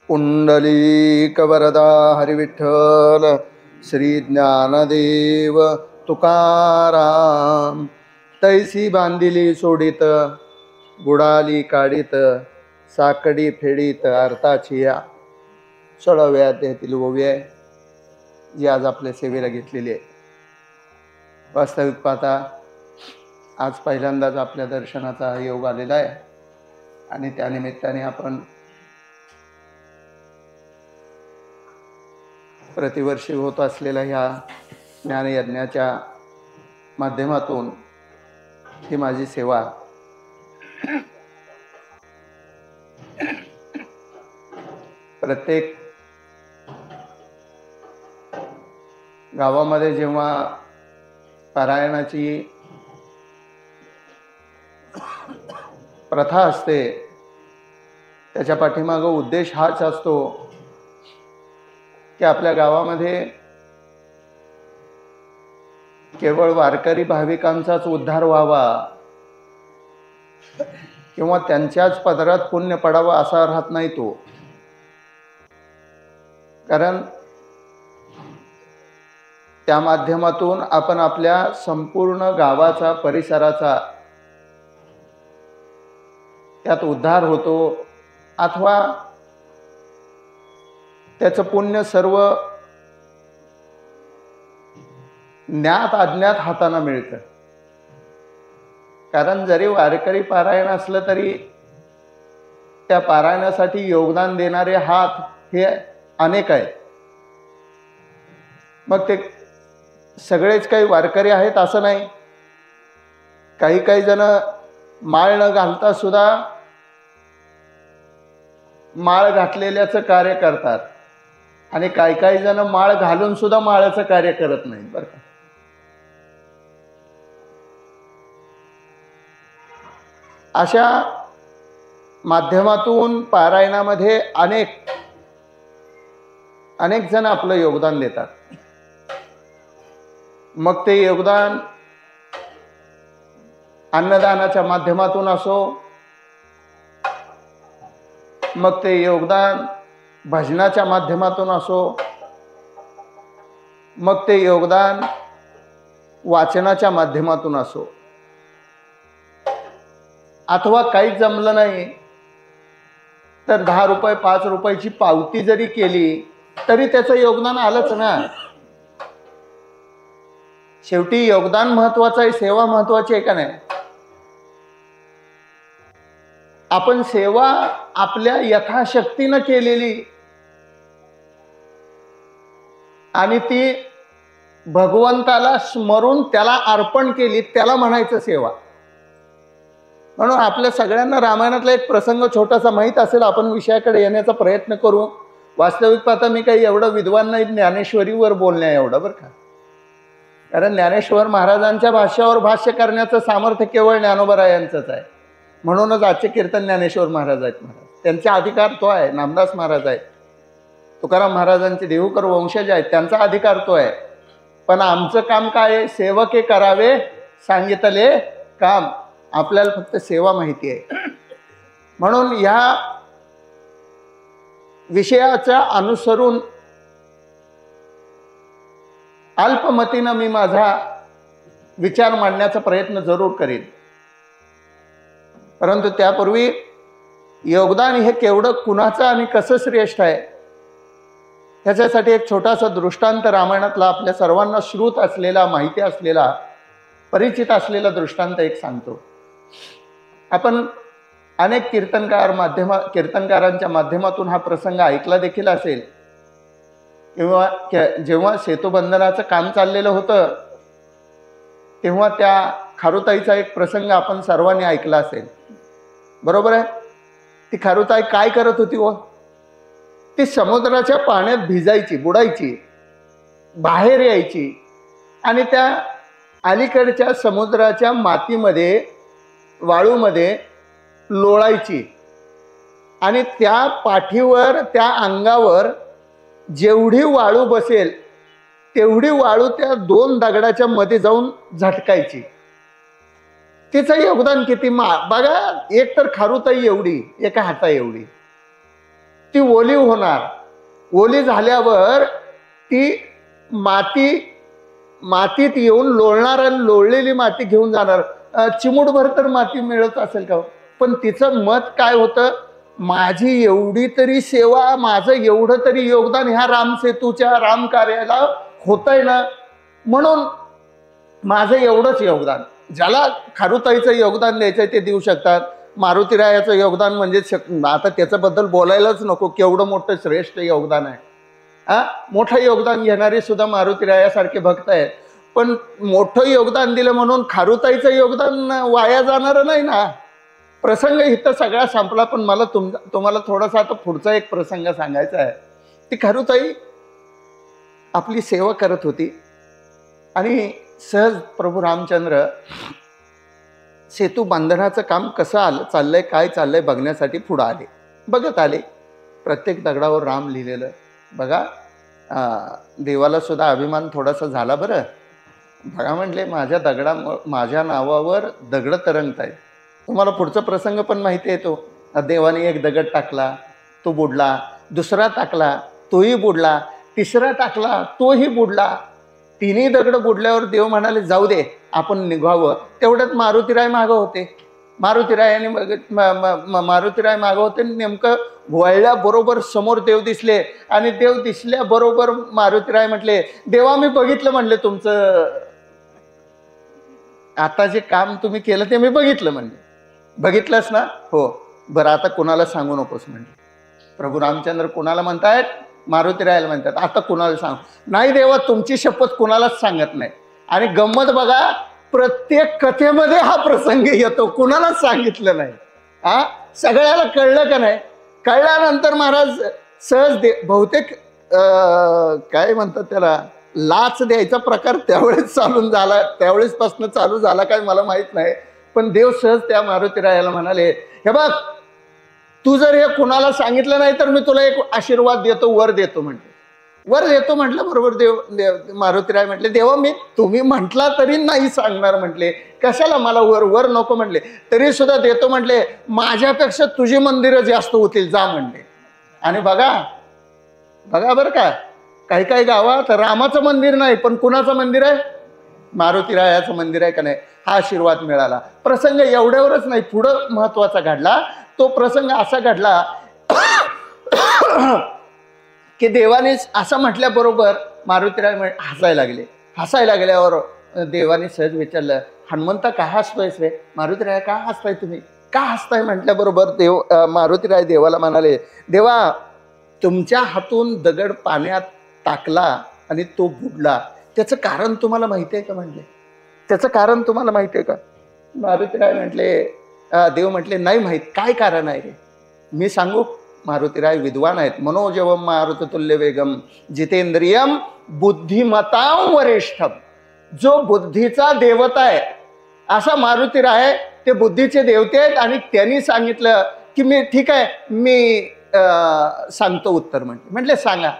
पुंडलिक वरदा हरिविठ्ठल श्री ज्ञानदेव तुकाराम। तैसी बांधिली सोडित बुडाली काढीत साकडी फेडीत अर्थाची या सोळाव्या अध्यायातील ओवी आहे जी आज आपल्या सेवेला घेतलेली आहे। वास्तविक पाहता आज पहिल्यांदाच आपल्या दर्शनाचा योग आलेला आहे आणि त्यानिमित्ताने आपण प्रतिवर्षी होत असलेल्या ह्या ज्ञानयज्ञाच्या माध्यमातून ही माझी सेवा प्रत्येक गावामध्ये जेव्हा पारायणाची प्रथा असते त्याच्या पाठीमागं उद्देश हाच असतो की आपल्या गावामध्ये केवळ वारकरी भाविकांचाच उद्धार व्हावा किंवा त्यांच्याच पदरात पुण्य पडावं असा राहत नाही तो। कारण त्या माध्यमातून आपण आपल्या संपूर्ण गावाचा परिसराचा त्यात उद्धार होतो अथवा त्याचं पुण्य सर्व ज्ञात अज्ञात हाताना मिळतं। कारण जरी वारकरी पारायण असलं तरी त्या पारायणासाठी योगदान देणारे हात हे अनेक आहेत। मग ते सगळेच काही वारकरी आहेत असं नाही। काही जण माळ न घालता सुद्धा माळ घातलेल्याचं कार्य करतात आणि काही जण माळ घालून सुद्धा माळाचं कार्य करत नाही बरं का। अशा माध्यमातून पारायणामध्ये अनेक जण आपलं योगदान देतात। मग ते योगदान अन्नदानाच्या माध्यमातून असो, मग ते योगदान भजनाच्या माध्यमातून असो, मग ते योगदान वाचनाच्या माध्यमातून असो, अथवा काही जमलं नाही तर 10 रुपये 5 रुपयाची पावती जरी केली तरी त्याचं योगदान आलंच ना। शेवटी योगदान महत्वाचं आहे, सेवा महत्वाची आहे का नाही। आपण सेवा आपल्या यथाशक्तीनं केलेली आणि ती भगवंताला स्मरून त्याला अर्पण केली त्याला म्हणायचं सेवा। म्हणून आपल्या सगळ्यांना रामायणातला एक प्रसंग छोटासा माहीत असेल, आपण विषयाकडे येण्याचा प्रयत्न करू। वास्तविक पाहता मी काही एवढं विद्वान नाही ज्ञानेश्वरीवर बोलण्या एवढं बरं का। कारण ज्ञानेश्वर महाराजांच्या भाष्यावर भाष्य करण्याचं सामर्थ्य केवळ ज्ञानोबरायांचंच आहे। म्हणूनच आजचे कीर्तन ज्ञानेश्वर महाराज आहेत। महाराज त्यांचा अधिकार तो आहे, नामदास महाराज आहेत, तुकाराम महाराजांचे देहूकर वंशज आहेत, त्यांचा अधिकार तो आहे। पण आमचं काम काय आहे? सेवके करावे सांगितले काम। आपल्याला फक्त सेवा माहिती आहे। म्हणून या विषयाचा अनुसरून अल्पमतीनं मी माझा विचार मांडण्याचा प्रयत्न जरूर करीन। परंतु त्यापूर्वी योगदान हे केवढं कुणाचं आणि कसं श्रेष्ठ आहे ह्याच्यासाठी एक छोटासा दृष्टांत रामायणातला आपल्या सर्वांना श्रुत असलेला, माहिती असलेला, परिचित असलेला दृष्टांत एक सांगतो। आपण अनेक कीर्तनकारांच्या माध्यमातून हा प्रसंग ऐकला देखील असेल किंवा जेव्हा सेतुबंधनाचं काम चाललेलं होतं तेव्हा त्या खारुताईचा एक प्रसंग आपण सर्वांनी ऐकला असेल, बरोबर आहे। ती खारुताई काय करत होती हो? ती समुद्राच्या पाण्यात भिजायची, बुडायची, बाहेर यायची आणि त्या अलीकडच्या समुद्राच्या मातीमध्ये, वाळूमध्ये लोळायची आणि त्या पाठीवर, त्या अंगावर जेवढी वाळू बसेल तेवढी वाळू त्या 2 दगडाच्या मध्ये जाऊन झटकायची। तिचं योगदान किती बघा, एक तर खारुताई एवढी, एका हाता एवढी, ती ओली होणार. ओली झाल्यावर ती मातीत येऊन लोळणार आणि लोळलेली माती घेऊन जाणार. चिमूटभर तर माती मिळत असेल का? पण तिचं मत काय होतं, माझी एवढी तरी सेवा, माझं एवढं तरी योगदान ह्या रामसेतूच्या राम कार्याला होतंय ना, म्हणून माझं एवढंच योगदान. ज्याला खारुताईचं योगदान द्यायचंय ते देऊ शकतात. मारुतीरायाचं योगदान म्हणजे आता त्याच्याबद्दल बोलायलाच नको, केवढं मोठं श्रेष्ठ योगदान आहे. मोठं योगदान घेणारे सुद्धा मारुतीरायासारखे भक्त आहेत. पण मोठं योगदान दिलं म्हणून खारुताईचं योगदान वाया जाणार नाही ना. प्रसंग इथं सगळा संपला, पण मला तुम्हाला थोडासा आता पुढचा एक प्रसंग सांगायचा आहे. ती खारुताई आपली सेवा करत होती आणि सहज प्रभू रामचंद्र सेतू बांधण्याचं काम कसं चाललंय, काय चाललंय बघण्यासाठी पुढं आले. बघत आले, प्रत्येक दगडावर राम लिहिलेलं. बघा, देवाला सुद्धा अभिमान थोडासा झाला. बरं बघा, म्हटले माझ्या नावावर दगड तरंगत आहेत. तुम्हाला पुढचा प्रसंग पण माहिती आहे. तो देवाने एक दगड टाकला, तो बुडला. दुसरा टाकला, तोही बुडला. तिसरा टाकला, तोही बुडला. तिन्ही दगड बुडल्यावर देव म्हणाले जाऊ दे, आपण निघावं. तेवढ्यात मारुतीराय मागं होते. मारुतीराय मागं होते. नेमकं वळल्याबरोबर समोर देव दिसले आणि देव दिसल्याबरोबर मारुतीराय म्हटले, देवा मी बघितलं, म्हणले तुमचं आता जे काम तुम्ही केलं ते मी बघितलं. म्हणले बघितलंस ना? हो. बरं आता कुणाला सांगू नकोस म्हणले. प्रभू रामचंद्र कुणाला म्हणतायत? मारुतीरायाला म्हणतात. आता कुणाला सांग? नाही देवा, तुमची शपथ कुणालाच सांगत नाही. आणि गंमत बघा, प्रत्येक कथेमध्ये हा प्रसंग येतो, कुणालाच सांगितलं नाही. सगळ्याला कळलं का नाही? कळल्यानंतर महाराज सहज बहुतेक काय म्हणतात त्याला, लाच द्यायचा प्रकार त्यावेळेसपासून चालू झाला काय मला माहित नाही. पण देव सहज त्या मारुतीरायाला म्हणाले, हे बघ, तू जर हे कुणाला सांगितलं नाही तर मी तुला एक आशीर्वाद देतो, वर देतो. म्हटले वर देतो म्हटलं बरोबर. मारुतीराय म्हटले, देवा मी तुम्ही म्हटला तरी नाही सांगणार. म्हटले कशाला, मला वर नको म्हटले, तरी सुद्धा देतो म्हटले. माझ्यापेक्षा तुझी मंदिरं जास्त होतील, जा म्हणले. आणि बघा बरं का, काही गावात रामाचं मंदिर नाही, पण कुणाचं मंदिर आहे? मारुतीरायाचं मंदिर आहे का नाही. हा आशीर्वाद मिळाला. प्रसंग एवढ्यावरच नाही, पुढं महत्वाचा घडला. तो प्रसंग असा घडला की देवाने असं म्हटल्याबरोबर मारुतीराय हसायला लागल्यावर देवाने सहज विचारलं, हनुमंता का हसतोयस रे? मारुतीराय का हसताय तुम्ही? का हसताय म्हटल्याबरोबर मारुतीराय देवाला म्हणाले, देवा तुमच्या हातून दगड पाण्यात टाकला आणि तो बुडला, त्याचं कारण तुम्हाला माहिती आहे का? म्हणले त्याचं कारण तुम्हाला माहिती आहे का? मारुतीराय म्हटले, देव म्हटले नाही माहीत. काय कारण आहे रे? मी सांगू? मारुतीराय विद्वान आहेत. मनोजवम मारुततुल्य वेगम जितेंद्रियम बुद्धिमतां वरिष्ठम. जो बुद्धीचा देवता आहे असा मारुतीराय, ते बुद्धीचे देवते आहेत. आणि त्यांनी सांगितलं की मी ठीक आहे, मी सांगतो उत्तर. म्हटले सांगा.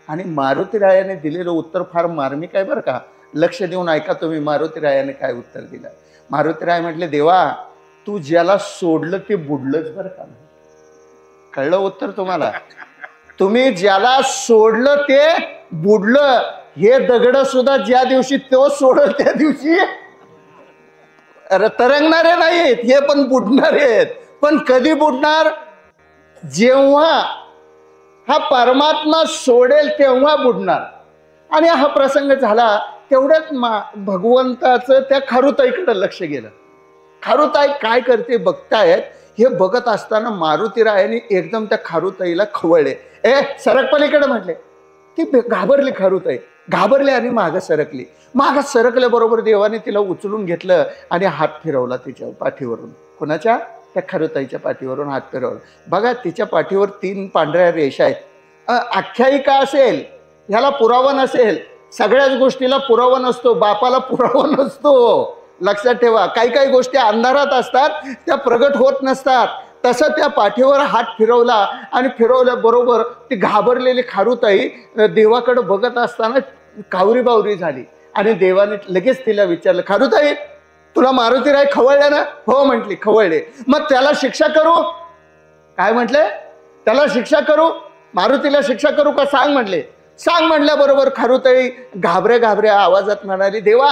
आणि मारुतीरायाने दिलेलं उत्तर फार मार्मिक आहे बरं का. लक्ष देऊन ऐका तुम्ही, मारुतीरायाने काय उत्तर दिलं. मारुतीराय म्हटले, देवा तू ज्याला सोडलं ते बुडलंच बरं का. कळलं उत्तर तुम्हाला? तुम्ही ज्याला सोडलं ते बुडलं. हे दगड सुद्धा ज्या दिवशी तो सोडल त्या दिवशी तरंगणारे नाहीत, हे पण बुडणारे आहेत. पण कधी बुडणार? जेव्हा हा परमात्मा सोडेल तेव्हा बुडणार. आणि हा प्रसंग झाला तेवढ्यात भगवंताचं त्या खारुताईकडे लक्ष गेलं. खारुताई काय करते बघतायत. हे बघत असताना मारुतीरायाने एकदम त्या खारुताईला खवळले. सरक पलीकडे म्हटले. ती घाबरली. खारुताई घाबरली आणि मागं सरकली. मागं सरकल्याबरोबर देवाने तिला उचलून घेतलं आणि हात फिरवला तिच्या पाठीवरून. कोणाच्या? त्या खारुताईच्या पाठीवरून हात फिरवला. बघा तिच्या पाठीवर 3 पांढऱ्या रेषा आहेत. आख्यायिका असेल, ह्याला पुरावा नसेल. सगळ्याच गोष्टीला पुरावा नसतो, बापाला पुरावा नसतो. लक्षात ठेवा. काही गोष्टी अंधारात असतात, त्या प्रगट होत नसतात. तसं त्या पाठीवर हात फिरवला आणि फिरवल्याबरोबर ती घाबरलेली खारुताई देवाकडे बघत असताना कावरी बावरी झाली. आणि देवाने लगेच तिला विचारलं, खारुताई तुला मारुतीराय खवळल्या ना? हो म्हटली, खवळले. मग त्याला शिक्षा करू? काय म्हटले? त्याला शिक्षा करू? मारुतीला शिक्षा करू का सांग म्हटले. सांग म्हटल्याबरोबर खारुताई घाबऱ्या घाबऱ्या आवाजात म्हणाली, देवा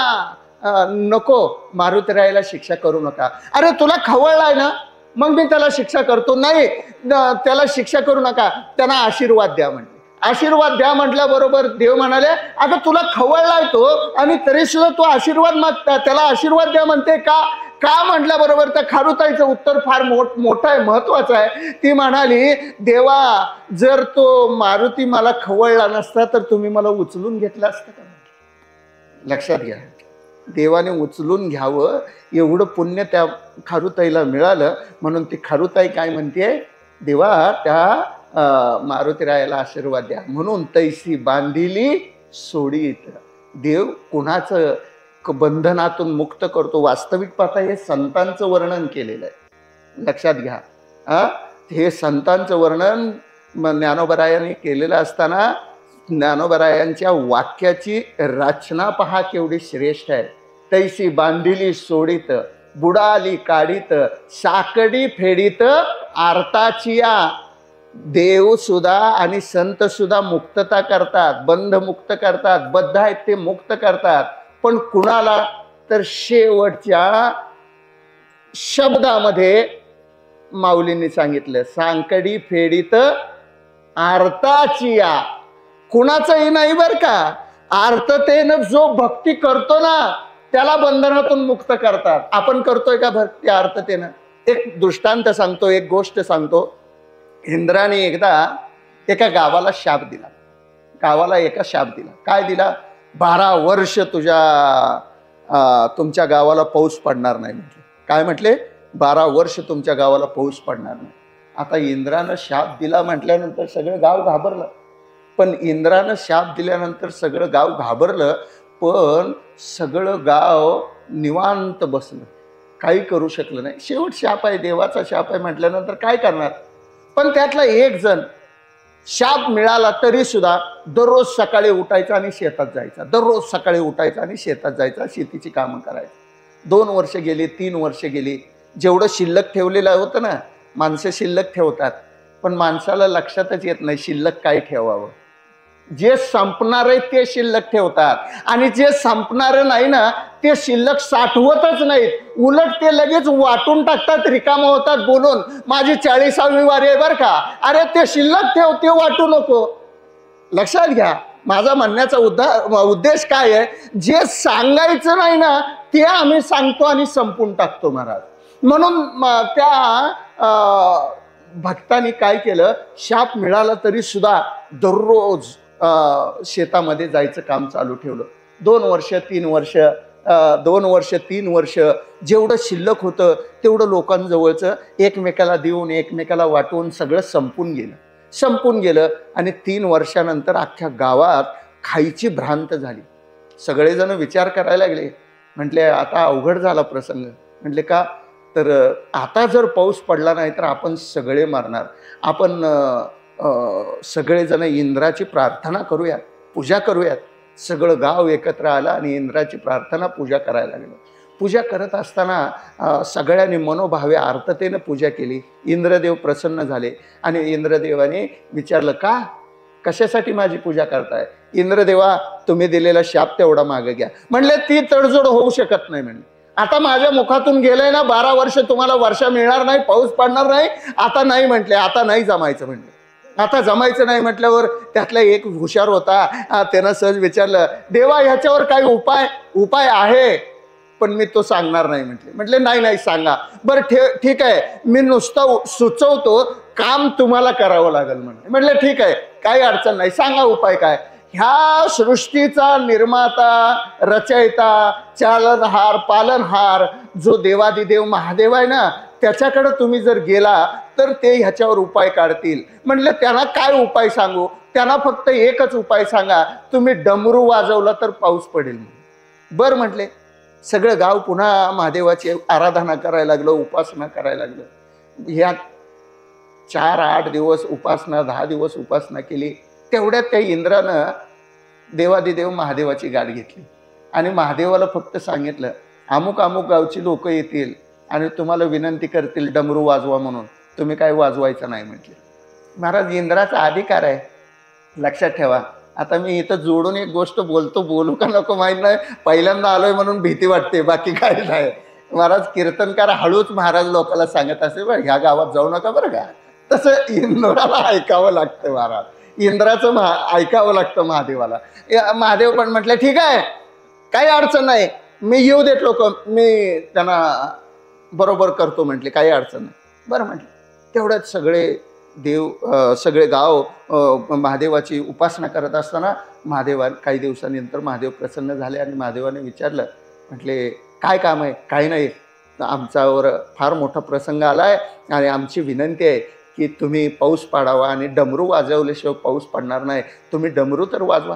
नको, मारुतीरायाला शिक्षा करू नका. अरे तुला खवळलाय ना, मग मी त्याला शिक्षा करतो. नाही, त्याला शिक्षा करू नका, त्यांना आशीर्वाद द्या म्हणले. आशीर्वाद द्या म्हटल्याबरोबर देव म्हणाले, अगं तुला खवळलाय तो आणि तरी सुद्धा तू आशीर्वाद मागता, त्याला आशीर्वाद द्या म्हणते का? का म्हटल्याबरोबर त्या खारुताईचं उत्तर फार मोठं आहे, महत्वाचं आहे. ती म्हणाली, देवा जर तो मारुती मला खवळला नसता तर तुम्ही मला उचलून घेतलं असतं का? लक्षात घ्या, देवाने उचलून घ्यावं एवढं पुण्य त्या खारुताईला मिळालं. म्हणून ती खारुताई काय म्हणते, देवा त्या मारुतीरायाला आशीर्वाद द्या. म्हणून तैसी बांधिली सोडीत. देव कुणाचं बंधनातून मुक्त करतो. वास्तविक पाहता हे संतांचं वर्णन केलेलं आहे, लक्षात घ्या. हे संतांचं वर्णन ज्ञानोबरायांनी केलेलं असताना ज्ञानोबरायांच्या वाक्याची रचना पहा केवढी श्रेष्ठ आहे. तैसी बांधिली सोडीत, बुडाली काढीत, साकडी फेडीत आरताचिया. देव सुद्धा आणि संत सुद्धा मुक्तता करतात, बंध मुक्त करतात, बद्ध आहेत ते मुक्त करतात. पण कुणाला? तर शेवटच्या शब्दामध्ये माऊलींनी सांगितलं, सांकडी फेडीत आरताचिया. कुणाचंही नाही बरं का, आर्ततेनं जो भक्ती करतो ना त्याला बंधनातून मुक्त करतात. आपण करतोय का भक्ती आर्ततेनं? एक दृष्टांत सांगतो, एक गोष्ट सांगतो. इंद्राने एकदा एका गावाला शाप दिला. गावाला एका शाप दिला. काय दिला? 12 वर्ष तुमच्या गावाला पाऊस पडणार नाही म्हटले. काय म्हटले? 12 वर्ष तुमच्या गावाला पाऊस पडणार नाही. आता इंद्रानं शाप दिला म्हटल्यानंतर सगळं गाव घाबरलं. पण इंद्रानं शाप दिल्यानंतर सगळं गाव घाबरलं, पण सगळं गाव निवांत बसलं, काही करू शकलं नाही. शेवट शाप आहे, देवाचा शाप आहे म्हटल्यानंतर काय करणार? पण त्यातला एक जण शाप मिळाला तरी सुद्धा दररोज सकाळी उठायचा आणि शेतात जायचा, दररोज सकाळी उठायचा आणि शेतात जायचा, शेतीची कामं करायची. 2 वर्ष गेली, 3 वर्ष गेली. जेवढं शिल्लक ठेवलेलं होतं ना, माणसं शिल्लक ठेवतात, पण माणसाला लक्षातच येत नाही शिल्लक काय ठेवावं. जे संपणार आहे ते शिल्लक ठेवतात आणि जे संपणार नाही ना ते शिल्लक साठवतच नाहीत. उलट ते लगेच वाटून टाकतात, रिकामं होतात बोलून, माझी 40वी वारी आहे बरं का. अरे ते शिल्लक ठेव, ते वाटू नको. लक्षात घ्या, माझा म्हणण्याचा उद्देश काय आहे? जे सांगायचं नाही ना ते आम्ही सांगतो आणि संपून टाकतो महाराज. म्हणून त्या भक्तांनी काय केलं, शाप मिळाला तरी सुद्धा दररोज शेतामध्ये जायचं काम चालू ठेवलं. 2 वर्ष 3 वर्ष 2 वर्ष 3 वर्ष जेवढं शिल्लक होतं तेवढं लोकांजवळचं एकमेकाला देऊन एकमेकाला वाटून सगळं संपून गेलं. आणि 3 वर्षानंतर अख्ख्या गावात खायची भ्रांत झाली. सगळेजण विचार करायला लागले, म्हटले आता अवघड झाला प्रसंग. म्हटले का? तर आता जर पाऊस पडला नाही तर आपण सगळे मरणार. आपण सगळेजण इंद्राची प्रार्थना करूयात, पूजा करूयात. सगळं गाव एकत्र आलं आणि इंद्राची प्रार्थना पूजा करायला लागलं. पूजा करत असताना सगळ्यांनी मनोभावे आर्ततेनं पूजा केली. इंद्रदेव प्रसन्न झाले आणि इंद्रदेवाने विचारलं, का कशासाठी माझी पूजा करताय? इंद्रदेवा तुम्ही दिलेला शाप तेवढा मागे घ्या. म्हणले ती तडजोड होऊ शकत नाही. म्हणले आता माझ्या मुखातून गेलंय ना, 12 वर्ष तुम्हाला वर्षा मिळणार नाही, पाऊस पडणार नाही. आता नाही म्हटले, आता नाही जमायचं. म्हणले आता जमायचं नाही म्हटल्यावर त्यातला एक हुशार होता, त्यानं सहज विचारलं, देवा ह्याच्यावर काही उपाय आहे, पण मी तो सांगणार नाही. म्हटले नाही सांगा. बरं ठीक आहे, मी नुसतं सुचवतो, काम तुम्हाला करावं लागेल. म्हटले ठीक आहे, काही अडचण नाही, सांगा उपाय काय. ह्या सृष्टीचा निर्माता, रचयिता, चालनहार, पालनहार जो देवादिदेव महादेव आहे ना, त्याच्याकडे तुम्ही जर गेला तर ते ह्याच्यावर उपाय काढतील. म्हणले त्यांना काय उपाय सांगू? त्यांना फक्त एकच उपाय सांगा, तुम्ही डमरू वाजवला तर पाऊस पडेल. बरं म्हटले. सगळं गाव पुन्हा महादेवाची आराधना करायला लागलं, उपासना करायला लागलं. ह्या 4-8 दिवस उपासना, 10 दिवस उपासना केली. तेवढ्यात त्या इंद्रानं देवादिदेव महादेवाची गाठ घेतली आणि महादेवाला फक्त सांगितलं, अमुक गावची लोक येतील आणि तुम्हाला विनंती करतील डमरू वाजवा म्हणून, तुम्ही काय वाजवायचं नाही म्हटले. महाराज इंद्राचा अधिकार आहे, लक्षात ठेवा. आता मी इथं जोडून एक गोष्ट बोलू का नको माहीत नाही, पहिल्यांदा आलोय म्हणून भीती वाटते, बाकी काय नाही. महाराज कीर्तनकार हळूच महाराज लोकांना सांगत असे, बरं ह्या गावात जाऊ नका बरं का. तसं इंद्राला ऐकावं लागतं महाराज, इंद्राचं ऐकावं लागतं महादेवाला. महादेव पण म्हटलं ठीक आहे, काही अडचण नाही, मी येऊ देत लोक, मी त्यांना बरोबर करतो म्हटले, काही अडचण नाही. बरं म्हटलं. तेवढ्यात सगळे देव, सगळे गाव महादेवाची उपासना करत असताना काही दिवसानंतर महादेव प्रसन्न झाले आणि महादेवाने विचारलं, म्हटले काय काम आहे. काही नाही, आमच्यावर फार मोठा प्रसंग आला आहे आणि आमची विनंती आहे की तुम्ही पाऊस पाडावा आणि डमरू वाजवल्याशिवाय पाऊस पडणार नाही, तुम्ही डमरू तर वाजवा.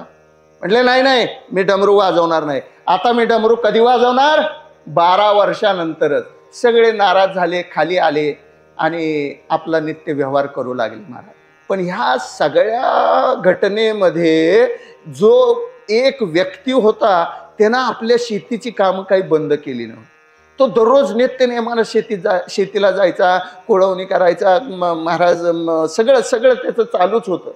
म्हटले नाही नाही, मी डमरू वाजवणार नाही. आता मी डमरू कधी वाजवणार, 12 वर्षानंतरच. सगळे नाराज झाले, खाली आले आणि आपला नित्य व्यवहार करू लागले महाराज. पण ह्या सगळ्या घटनेमध्ये जो एक व्यक्ती होता त्यानं आपल्या शेतीची कामं काही बंद केली नव्हती. तो दररोज नित्य नेमानं शेतीला जायचा, कोळवणी करायचा, महाराज सगळं त्याचं चालूच होतं.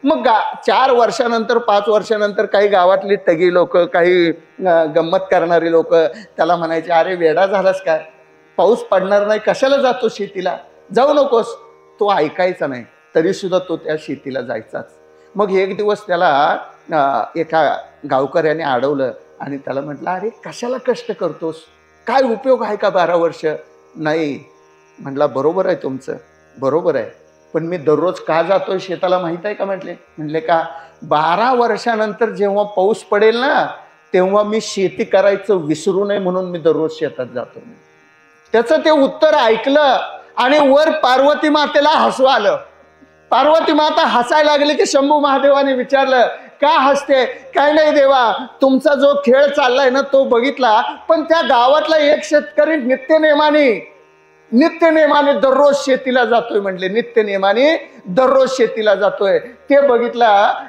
मग 4 वर्षानंतर 5 वर्षानंतर काही गावातली टगी लोक, काही गंमत करणारी लोक त्याला म्हणायचे, अरे वेडा झालास काय, पाऊस पडणार नाही, कशाला जातो शेतीला, जाऊ नकोस. तो ऐकायचा नाही, तरी सुद्धा तो त्या शेतीला जायचाच. मग एक दिवस त्याला एका गावकऱ्याने अडवलं आणि त्याला म्हटलं, अरे कशाला कष्ट करतोस, काय उपयोग आहे का 12 वर्ष. नाही म्हटला, बरोबर आहे तुमचं, बरोबर आहे, पण मी दररोज का जातोय शेताला माहीत आहे का. म्हटले का, 12 वर्षानंतर जेव्हा पाऊस पडेल ना, तेव्हा मी शेती करायचं विसरू नये म्हणून मी दररोज शेतात जातो. त्याचं ते उत्तर ऐकलं आणि वर पार्वती मातेला हसू आलं. पार्वती माता हसायला लागली की शंभू महादेवाने विचारलं, का हसते. काय नाही देवा, तुमचा जो खेळ चाललाय ना तो बघितला, पण त्या गावातला एक शेतकरी नित्यनेमाने दररोज शेतीला जातोय. म्हटले नित्यनेमाने दररोज शेतीला जातोय, ते बघितला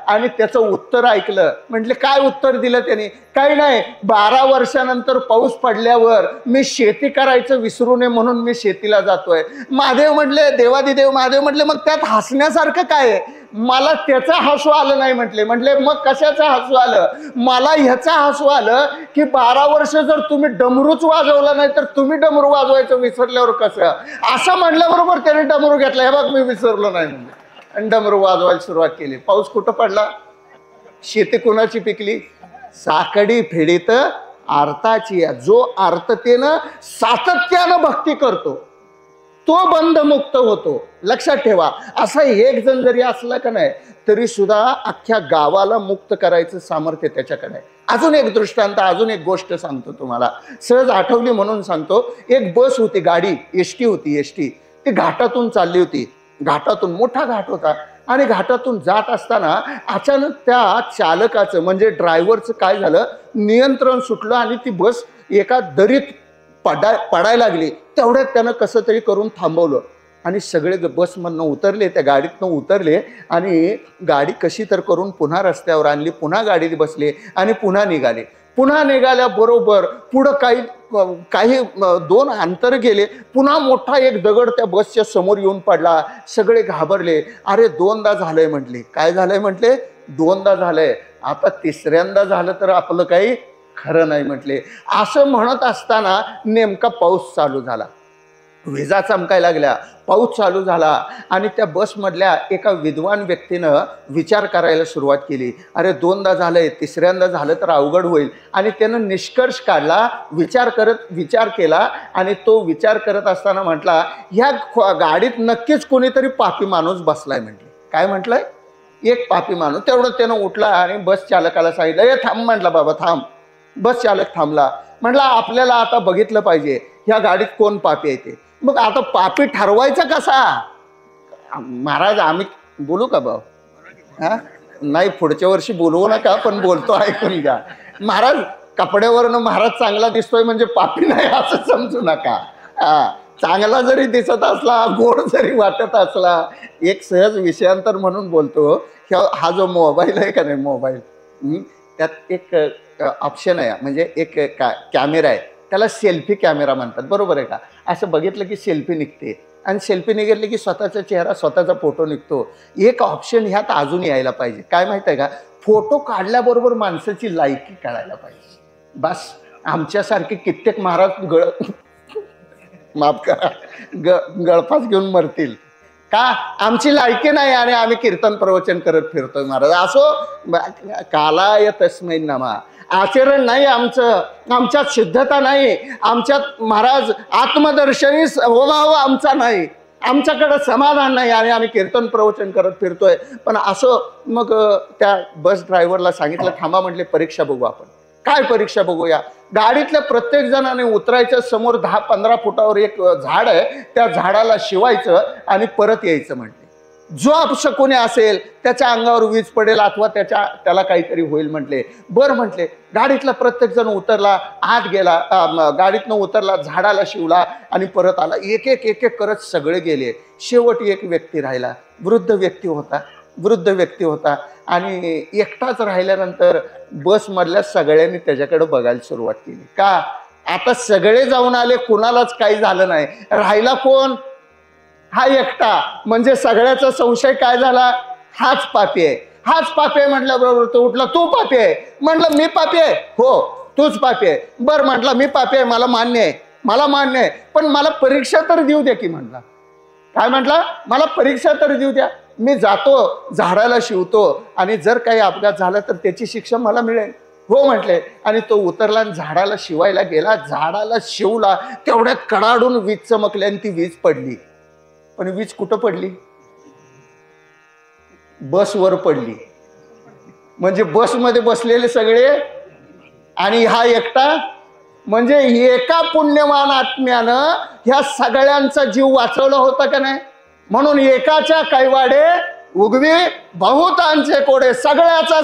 आणि त्याचं उत्तर ऐकलं. म्हटले काय उत्तर दिलं त्याने. काही नाही, 12 वर्षानंतर पाऊस पडल्यावर मी शेती करायचं विसरू नये म्हणून मी शेतीला जातोय. महादेव म्हटले, देवादिदेव महादेव म्हटले, मग त्यात हसण्यासारखं काय आहे. मला त्याचा हसू आलं नाही. म्हटले मग कशाचं हसू आलं. मला ह्याचा हसू आलं की 12 वर्ष जर तुम्ही डमरूच वाजवला नाही तर तुम्ही डमरू वाजवायचं विसरल्यावर कसं. असं म्हटल्याबरोबर त्याने डमरू घेतला, हे बघ मी विसरलो नाही म्हणजे, आणि डमरू वाजवायला सुरुवात केली. पाऊस कुठं पडला, शेती कुणाची पिकली. साकडी फेडीत आर्ताची, जो आर्ततेनं सातत्यानं भक्ती करतो तो बंधमुक्त होतो. लक्षात ठेवा, असा एक जण जरी असला का नाही तरी सुद्धा अख्ख्या गावाला मुक्त करायचं सामर्थ्य त्याच्याकडे आहे. अजून एक दृष्टांत, अजून एक गोष्ट सांगतो तुम्हाला, सहज आठवली म्हणून सांगतो. एक बस होती, गाडी एसटी होती. एसटी ती घाटातून चालली होती. घाटातून मोठा घाट होता आणि घाटातून जात असताना अचानक त्या चालकाचं म्हणजे ड्रायव्हरचं काय झालं, नियंत्रण सुटलं आणि ती बस एका दरीत पडायला लागली. तेवढ्यात त्यानं कसं तरी करून थांबवलं आणि सगळे बसमधनं उतरले, त्या गाडीतनं उतरले आणि गाडी कशी तर करून पुन्हा रस्त्यावर आणली, पुन्हा गाडीत बसले आणि पुन्हा निघाले. पुन्हा निघाल्याबरोबर पुढं काही 2 अंतर गेले, पुन्हा मोठा एक दगड त्या बसच्या समोर येऊन पडला. सगळे घाबरले. अरे 2दा झालंय म्हटले. काय झालंय म्हटले, 2दा झालंय, आता 3ऱ्यांदा झालं तर आपलं काही खरं नाही म्हटले. असं म्हणत असताना नेमका पाऊस चालू झाला, विजा चमकायला लागल्या, पाऊस चालू झाला आणि त्या बसमधल्या एका विद्वान व्यक्तीनं विचार करायला सुरुवात केली. अरे 2दा झालंय, 3ऱ्यांदा झालं तर अवघड होईल. आणि त्यानं निष्कर्ष काढला, विचार केला आणि तो विचार करत असताना म्हटला, ह्या गाडीत नक्कीच कोणीतरी पापी माणूस बसलाय. म्हटले काय म्हटलंय, एक पापी माणूस. तेवढं त्यानं उठला आणि बस चालकाला सांगितलं, हे थांब. म्हटला बाबा थांब. बस चालक थांबला. म्हटला आपल्याला आता बघितलं पाहिजे ह्या गाडीत कोण पापी आहे ते. मग आता पापी ठरवायचा कसा. महाराज आम्ही बोलू का भाऊ, हा नाही पुढच्या वर्षी बोलवू नका, पण बोलतो ऐकून घ्या. महाराज कपड्यावरनं महाराज चांगला दिसतोय म्हणजे पापी नाही असं समजू नका. चांगला जरी दिसत असला, गोड जरी वाटत असला, एक सहज विषयांतर म्हणून बोलतो. हा जो मोबाईल आहे का नाही, मोबाईल त्यात एक ऑप्शन आहे, म्हणजे एक कॅमेरा आहे, त्याला सेल्फी कॅमेरा म्हणतात, बरोबर आहे का. असं बघितलं की सेल्फी निघते. आणि सेल्फी निघाली की स्वतःचा चेहरा स्वतःचा फोटो निघतो. एक ऑप्शन ह्यात अजून यायला पाहिजे. काय माहिती आहे का, फोटो काढल्याबरोबर माणसाची लायकी कळायला पाहिजे. बस आमच्यासारखे कित्येक महाराज माफ करा गळफास घेऊन मरतील का, आमची लायकी नाही आणि आम्ही कीर्तन प्रवचन करत फिरतोय महाराज. असो कालाय तस्मै नमः. आचरण नाही आमचं, आमच्यात सिद्धता नाही, आमच्यात महाराज आत्मदर्शनी स्वभाव आमचा नाही, आमच्याकडे समाधान नाही आणि आम्ही कीर्तन प्रवचन करत फिरतोय. पण असं मग त्या बस ड्रायव्हरला सांगितलं, थांबा म्हटले, परीक्षा बघू आपण. काय परीक्षा बघूया? गाडीतल्या प्रत्येक जणाने उतरायचं, समोर 10-15 फुटावर एक झाड आहे, त्या झाडाला शिवायचं आणि परत यायचं म्हटले. जो अपशकुनी असेल त्याच्या अंगावर वीज पडेल अथवा त्याला काहीतरी होईल म्हटले. बरं म्हटले. गाडीतला प्रत्येक जण उतरला, आत गेला, गाडीतनं उतरला, झाडाला शिवला आणि परत आला. एक एक करत सगळे गेले. शेवट एक व्यक्ती राहिला. वृद्ध व्यक्ती होता आणि एकटाच राहिल्यानंतर बसमधल्या सगळ्यांनी त्याच्याकडे बघायला सुरुवात केली. का? आता सगळे जाऊन आले, कुणालाच काही झालं नाही. राहिला कोण? हा एकटा. म्हणजे सगळ्याचा संशय काय झाला? हाच पापी आहे. म्हटल्याबरोबर तो उठला, तू पापी आहे? म्हटलं मी पापी आहे? हो तूच पापी आहे. बरं म्हटलं मी पापी आहे, मला मान्य आहे, पण मला परीक्षा तर देऊ द्या की. म्हटला काय? म्हटलं मला परीक्षा तर देऊ द्या, मी जातो झाडाला शिवतो आणि जर काही अपघात झाला तर त्याची शिक्षा मला मिळेल. हो म्हटले. आणि तो उतरला आणि झाडाला शिवायला गेला. झाडाला शिवला, तेवढ्यात कडाडून वीज चमकली आणि ती वीज पडली. पण वीज कुठं पडली? बसवर पडली. म्हणजे बसमध्ये बसलेले सगळे आणि हा एकटा. म्हणजे एका पुण्यवान आत्म्यानं ह्या सगळ्यांचा जीव वाचवला होता का नाही? म्हणून एकाच्या कैवाडे उगवी बहुतांचे कोडे. सगळ्याचा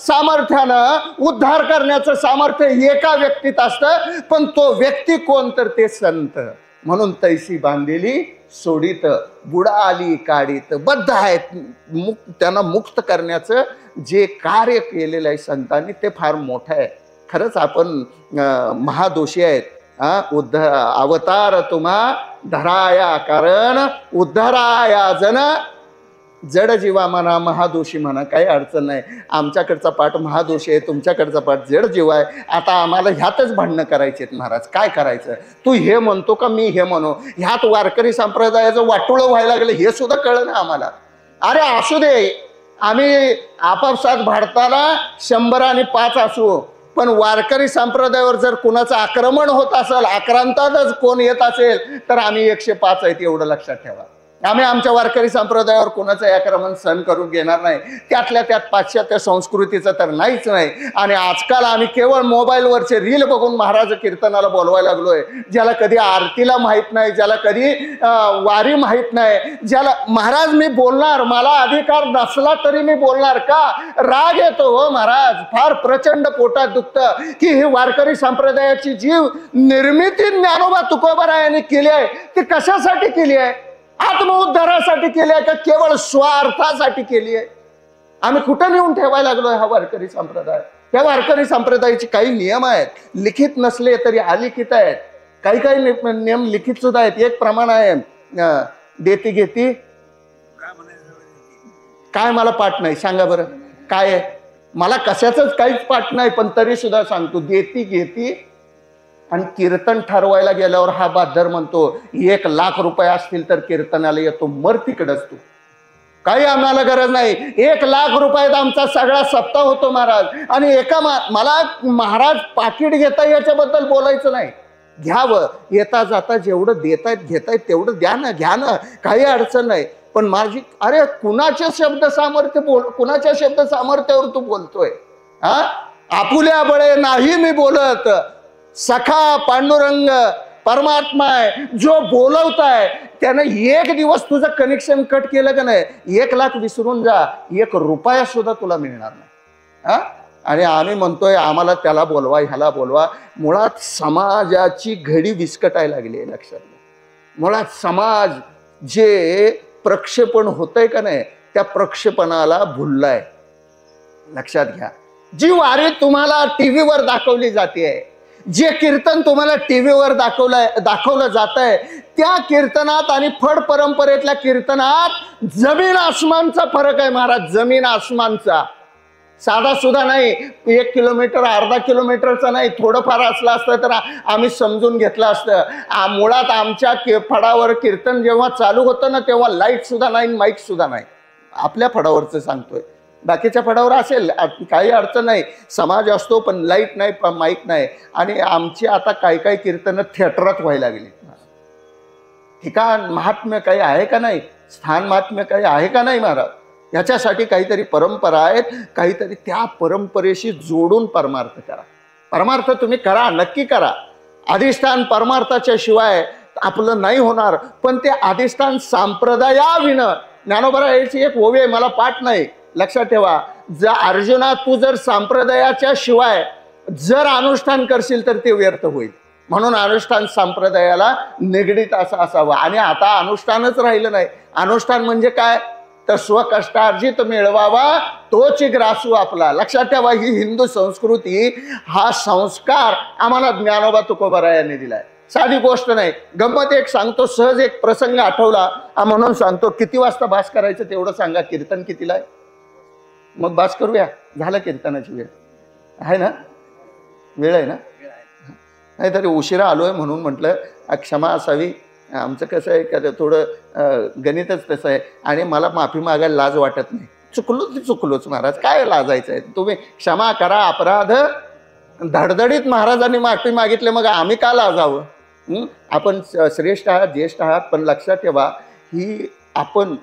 सामर्थ्यानं उद्धार करण्याचं सामर्थ्य एका व्यक्तीत असतं. पण तो व्यक्ती कोण? तर ते संत. म्हणून तैसी बांधलेली सोडीत, बुडाली काढीत. बद्ध आहेत. त्यांना मुक्त करण्याचं जे कार्य केलेलं आहे संतांनी ते फार मोठं आहे. खरंच आपण महादोषी आहेत. अवतार तुम्हा धराया कारण उद्धराया जन. जड जीवा म्हणा, महादोषी म्हणा, काही अडचण नाही. आमच्याकडचा पाठ महादोषी आहे, तुमच्याकडचा पाठ जड जीव आहे. आता आम्हाला ह्यातच भांडणं करायचे आहेत महाराज. काय करायचं? तू हे म्हणतो का मी हे म्हणू? ह्यात वारकरी संप्रदायाचं वाटोळं व्हायला लागलं हे सुद्धा कळलं ना आम्हाला. अरे असू दे, आम्ही आपापसात भांडताना 100 आणि 5 असू, पण वारकरी संप्रदायावर जर कुणाचं आक्रमण होत असेल, आक्रांतातच कोण येत असेल तर आम्ही 105 आहेत, एवढं लक्षात ठेवा. आम्ही आमच्या वारकरी संप्रदायावर कोणाचं आक्रमण सहन करून घेणार नाही. त्यातल्या त्यात पाश्चात्य संस्कृतीचं तर नाहीच नाही. आणि आजकाल आम्ही केवळ मोबाईलवरचे रील बघून महाराज कीर्तनाला बोलवायला लागलोय. ज्याला कधी आरतीला माहीत नाही, ज्याला कधी वारी माहीत नाही, ज्याला महाराज मी बोलणार, मला अधिकार नसला तरी मी बोलणार. का? राग येतो हो महाराज, फार प्रचंड पोटात दुखतं की ही वारकरी संप्रदायाची जीव निर्मिती ज्ञानोबा तुकोबारायांनी केली आहे. ती कशासाठी केली आहे? आत्मउद्धारासाठी केली आहे का केवळ स्वार्थासाठी केली आहे? आम्ही कुठं नेऊन ठेवायला लागलोय हा वारकरी संप्रदाय? त्या वारकरी संप्रदायाचे काही नियम आहेत, लिखित नसले तरी अलिखित आहेत. काही नियम लिखित सुद्धा आहेत. एक प्रमाण आहे, देती घेती. काय मला पाठ नाही, सांगा बरं काय आहे? मला कशाचंच काहीच पाठ नाही, पण तरी सुद्धा सांगतो, देती घेती. आणि कीर्तन ठरवायला गेल्यावर हा बहादर म्हणतो 1,00,000 रुपये असतील तर कीर्तनाला येतो. मर तिकडच तू, काही आम्हाला गरज नाही. 1,00,000 रुपयात आमचा सगळा सप्ताह होतो महाराज. आणि मला महाराज पाकिट घेता याच्याबद्दल बोलायचं नाही. घ्यावं, येता जाता जेवढं देतायत घेतायत तेवढं द्या ना, घ्या ना, काही अडचण नाही. पण माझी अरे कुणाच्या शब्द सामर्थ्यावर तू बोलतोय? आपुल्या बळे नाही मी बोलत, सखा पांडुरंग परमात्मा आहे जो बोलवताय. त्यानं एक दिवस तुझं कनेक्शन कट केलं का नाही, 1,00,000 विसरून जा, 1 रुपया सुद्धा तुला मिळणार नाही. आणि आम्ही म्हणतोय आम्हाला त्याला बोलवा, ह्याला बोलवा. मुळात समाजाची घडी विस्कटायला लागली आहे. लक्षात घ्या, मुळात समाज जे प्रक्षेपण होतंय का नाही त्या प्रक्षेपणाला भुललाय. लक्षात घ्या, जी वारी तुम्हाला टीव्हीवर दाखवली जाते, जे कीर्तन तुम्हाला टीव्हीवर दाखवलं जात आहे, त्या कीर्तनात आणि फड परंपरेतल्या कीर्तनात जमीन आसमानचा फरक आहे महाराज, जमीन आसमानचा. साधा सुद्धा नाही, 1 किलोमीटर अर्धा किलोमीटरचा नाही, थोडंफार असलं असतं तर आम्ही समजून घेतलं असतं. मुळात आमच्या फडावर कीर्तन जेव्हा चालू होतं ना, तेव्हा लाईट सुद्धा नाही, माईक सुद्धा नाही. आपल्या फडावरचं सांगतोय, बाकीच्या फडावर असेल काही अडचण नाही, समाज असतो, पण लाईट नाही, माईक नाही. आणि आमची आता काही कीर्तनं थिएटरात व्हायला लागली. ठिकाण महात्म्य काही आहे का नाही, स्थान महात्म्य काही आहे का नाही महाराज? याच्यासाठी काहीतरी परंपरा आहेत, काहीतरी त्या परंपरेशी जोडून परमार्थ करा. परमार्थ तुम्ही करा, नक्की करा. अधिष्ठान परमार्थाच्या शिवाय आपलं नाही होणार. पण ते अधिष्ठान संप्रदायाविना, ज्ञानोबराची एक ओवी आहे, मला पाठ नाही, लक्षात ठेवा. अर्जुना, तू जर संप्रदायाच्या शिवाय जर अनुष्ठान करशील तर ते व्यर्थ होईल. म्हणून अनुष्ठान संप्रदायाला निगडीत असं असावं. आणि आता अनुष्ठानच राहिलं नाही. अनुष्ठान म्हणजे काय तर स्वकष्टार्जित मिळवावा तोच ग्रासू आपला. लक्षात ठेवा, ही हिंदू संस्कृती, हा संस्कार आम्हाला ज्ञानोबा तुकोबारायांनी दिलाय. साधी गोष्ट नाही. गंमत एक सांगतो, सहज एक प्रसंग आठवला म्हणून सांगतो. किती वाजता बास करायचं तेवढं सांगा. कीर्तन कितीला आहे? मग बास करूया. झालं कीर्तनाची वेळ आहे ना, वेळ आहे ना. नाहीतरी उशिरा आलोय म्हणून म्हटलं क्षमा असावी. आमचं कसं आहे का थोडं गणितच तसं आहे आणि मला माफी मागायला लाज वाटत नाही. चुकलोच महाराज, काय लाजायचं आहे? तुम्ही क्षमा करा. अपराध धडधडीत महाराजांनी माफी मागितले, मग आम्ही का लाजावं? आपण श्रेष्ठ आहात, ज्येष्ठ आहात, पण लक्षात ठेवा, ही आपण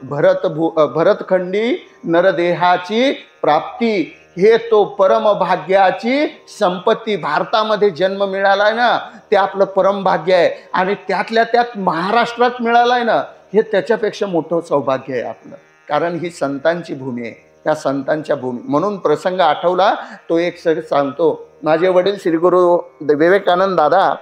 भरतखंडी नरदेहाची प्राप्ती, हे तो परमभाग्याची संपत्ती. भारतामध्ये जन्म मिळालाय ना, ते आपलं परमभाग्य आहे. आणि त्यातल्या त्यात महाराष्ट्रात मिळालाय ना, हे त्याच्यापेक्षा मोठं सौभाग्य आहे आपलं. कारण ही संतांची भूमी आहे, त्या संतांच्या भूमी. म्हणून प्रसंग आठवला तो एक सर सांगतो. माझे वडील श्री गुरु विवेकानंद दादा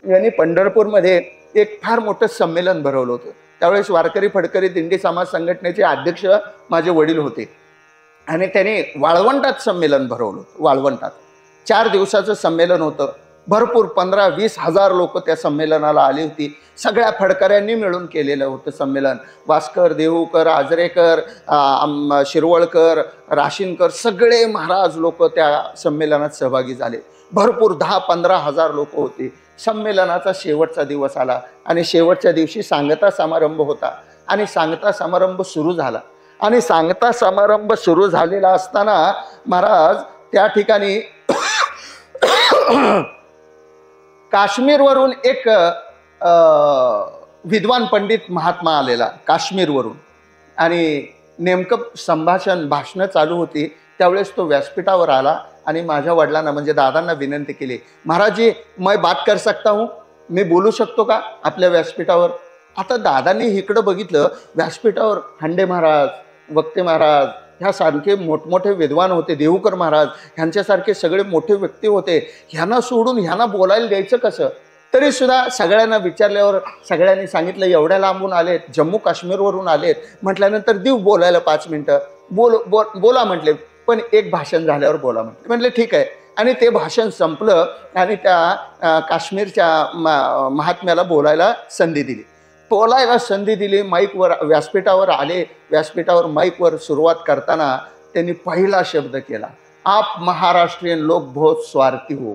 यांनी पंढरपूरमध्ये एक फार मोठं संमेलन भरवलं होतं. त्यावेळेस वारकरी फडकरी दिंडी समाज संघटनेचे अध्यक्ष माझे वडील होते. आणि त्यांनी वाळवंटात संमेलन भरवलं होतं. वाळवंटात 4 दिवसाचं संमेलन होतं. भरपूर 15-20 हजार लोक त्या संमेलनाला आली होती. सगळ्या फडकऱ्यांनी मिळून केलेलं होतं संमेलन. वास्कर, देहूकर, आजरेकर, शिरवळकर, राशीनकर, सगळे महाराज लोक त्या संमेलनात सहभागी झाले. भरपूर 10-15 हजार लोक होते. संमेलनाचा शेवटचा दिवस आला आणि शेवटच्या दिवशी सांगता समारंभ होता. आणि सांगता समारंभ सुरू झाला. आणि सांगता समारंभ सुरू झालेला असताना महाराज त्या ठिकाणी काश्मीरवरून एक विद्वान पंडित महात्मा आलेला काश्मीरवरून. आणि नेमकं भाषणं चालू होती. त्यावेळेस तो व्यासपीठावर आला आणि माझ्या वडिलांना म्हणजे दादांना विनंती केली, महाराज जी मैं बात कर सकता हूँ, मी बोलू शकतो का आपल्या व्यासपीठावर? आता दादांनी इकडं बघितलं, व्यासपीठावर हांडे महाराज, वक्ते महाराज ह्यासारखे मोठमोठे विद्वान होते, देहूकर महाराज ह्यांच्यासारखे सगळे मोठे व्यक्ती होते. ह्यांना सोडून ह्यांना बोलायला द्यायचं कसं? तरी सुद्धा सगळ्यांना विचारल्यावर सगळ्यांनी सांगितलं, एवढ्या लांबून आलेत, जम्मू काश्मीरवरून आलेत म्हटल्यानंतर देऊ बोलायला 5 मिनटं. बोला म्हटले, पण एक भाषण झाल्यावर बोला म्हटले ठीक आहे. आणि ते भाषण संपलं आणि त्या काश्मीरच्या महात्म्याला बोलायला संधी दिली. माईकवर व्यासपीठावर आले. व्यासपीठावर माईकवर सुरुवात करताना त्यांनी पहिला शब्द केला, आप महाराष्ट्रीयन लोक बहुत स्वार्थी हो.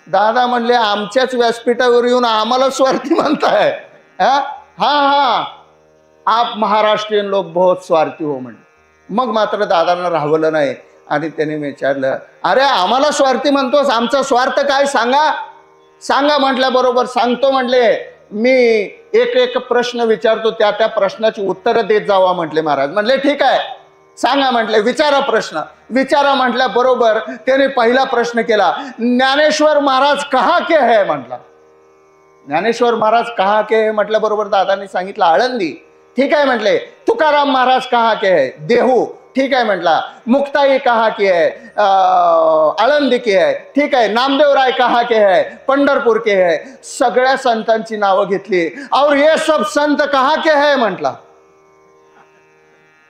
दादा म्हणले, आमच्याच व्यासपीठावर येऊन आम्हाला स्वार्थी म्हणताय? हा, आप महाराष्ट्रीयन लोक बहुत स्वार्थी हो म्हणले. मग मात्र दादांना राहवलं नाही आणि त्यांनी विचारलं, अरे आम्हाला स्वार्थी म्हणतोस, आमचा स्वार्थ काय सांगा म्हटल्याबरोबर सांगतो म्हटले. मी एक प्रश्न विचारतो, त्या प्रश्नाची उत्तरं देत जावा म्हटले महाराज. म्हटले ठीक आहे, सांगा म्हटले, विचारा म्हटल्या बरोबर त्याने पहिला प्रश्न केला, ज्ञानेश्वर महाराज कहाँ के है म्हटला. ज्ञानेश्वर महाराज कहाँ के है म्हटल्या बरोबर दादांनी सांगितलं आळंदी. ठीक आहे म्हटले. तुकाराम महाराज कहाँ के है? देहू. ठीक आहे म्हटला. मुक्ताई कहाँ की है? आळंदी की है. ठीक आहे. नामदेव राय कहाँ के है? पंढरपूर के है. सगळ्या संतांची नावं घेतली. और ये सब संत कहाँ के है म्हटला.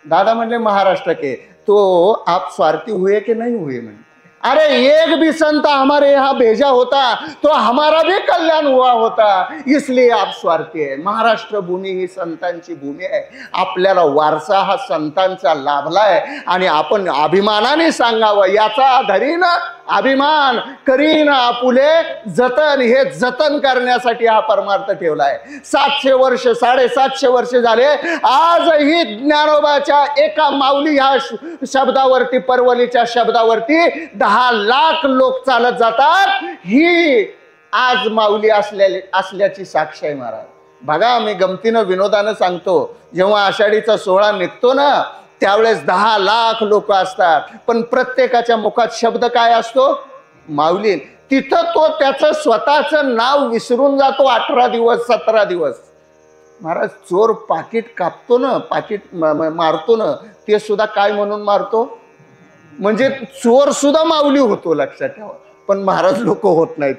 दादा म्हणले महाराष्ट्र के. तो आप स्वार्थी हुए कि नहीं हुए म्हटले. अरे एक भी संत हमारे यहाँ भेजा होता तो हमारा भी कल्याण हुआ होता, इसलिए आप स्वार्थी आहे। महाराष्ट्र भूमी ही संतांची भूमी आहे, आपल्याला वारसा हा संतांचा लाभलाय आणि आपण अभिमानाने सांगावं, याचा धरीन अभिमान करीन आपुले जतन, हे जतन करण्यासाठी हा परमार्थ ठेवलाय। 700 वर्ष 750 वर्ष झाले, आजही ज्ञानोबाच्या एका माऊली ह्या शब्दावरती, परवलीच्या शब्दावरती 10 लाख लोक चालत जातात, ही आज माऊली असल्याची साक्ष आहे महाराज। बघा, मी गमतीनं विनोदानं सांगतो, जेव्हा आषाढीचा सोहळा निघतो ना त्यावेळेस 10 लाख लोक असतात, पण प्रत्येकाच्या मुखात शब्द काय असतो? माऊली। तिथं तो त्याचं स्वतःचं नाव विसरून जातो 18 दिवस 17 दिवस। महाराज, चोर पाकिट कापतो ना, पाकिट मारतो ना, ते सुद्धा काय म्हणून मारतो? म्हणजे चोर सुद्धा माऊली होतो, लक्षात ठेवा। पण महाराज लोक होत नाहीत।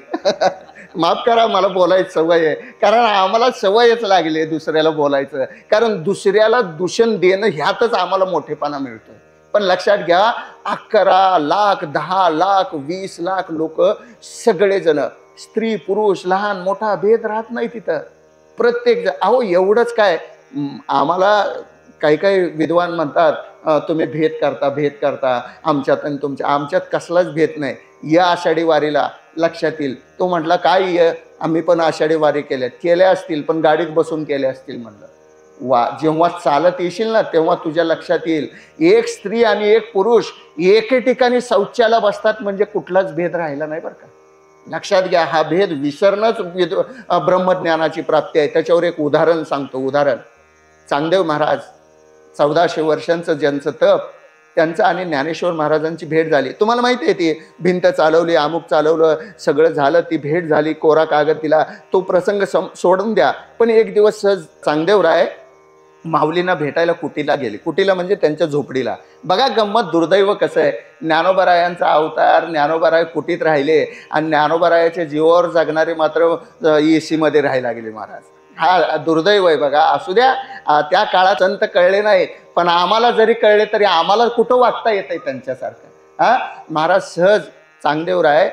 माफ करा, मला बोलायची सवय आहे, कारण आम्हाला सवयच लागली आहे दुसऱ्याला बोलायचं, कारण दुसऱ्याला दूषण देणं ह्यातच आम्हाला मोठेपणा मिळतो। पण लक्षात घ्या, 11 लाख 10 लाख 20 लाख लोक, सगळेजण, स्त्री पुरुष लहान मोठा भेद राहत नाही तिथं, प्रत्येक जण। अहो एवढंच काय, आम्हाला काही काही विद्वान म्हणतात तुम्ही भेद करता आमच्यात आणि तुमच्या, आमच्यात कसलाच भेद नाही। या आषाढी वारीला लक्षात येईल, तो म्हटला काय आम्ही पण आषाढी वारी केल्या असतील, पण गाडीत बसून केल्या असतील। म्हणलं वा, जेव्हा चालत येशील ना तेव्हा तुझ्या लक्षात येईल, एक स्त्री आणि एक पुरुष एके ठिकाणी शौचाला बसतात म्हणजे कुठलाच भेद राहिला नाही बरं का। लक्षात घ्या, हा भेद विसरणंच ब्रह्मज्ञानाची प्राप्ती आहे। त्याच्यावर एक उदाहरण सांगतो। उदाहरण, चांगदेव महाराज 1400 वर्षांचं ज्यांचं तप, त्यांचं आणि ज्ञानेश्वर महाराजांची भेट झाली। तुम्हाला माहिती आहे, ती भिंत चालवली, अमुक चालवलं, सगळं झालं, ती भेट झाली, कोरा कागद दिला, तो प्रसंग सोडून द्या। पण एक दिवस सहज चांगदेवराय माऊलींना भेटायला कुटीला गेले। कुटीला म्हणजे त्यांच्या झोपडीला। बघा गंमत, दुर्दैव कसं आहे, ज्ञानोबारायांचा अवतार, ज्ञानोबाराय कुटीत राहिले आणि ज्ञानोबारायाच्या जीवावर जगणारे मात्र AC मध्ये राहायला गेले महाराज। हा दुर्दैव आहे बघा। असू द्या, त्या काळात संत कळले नाही, पण आम्हाला जरी कळले तरी आम्हाला कुठं वागता येत आहे त्यांच्यासारखं। महाराज सहज चांगदेवराय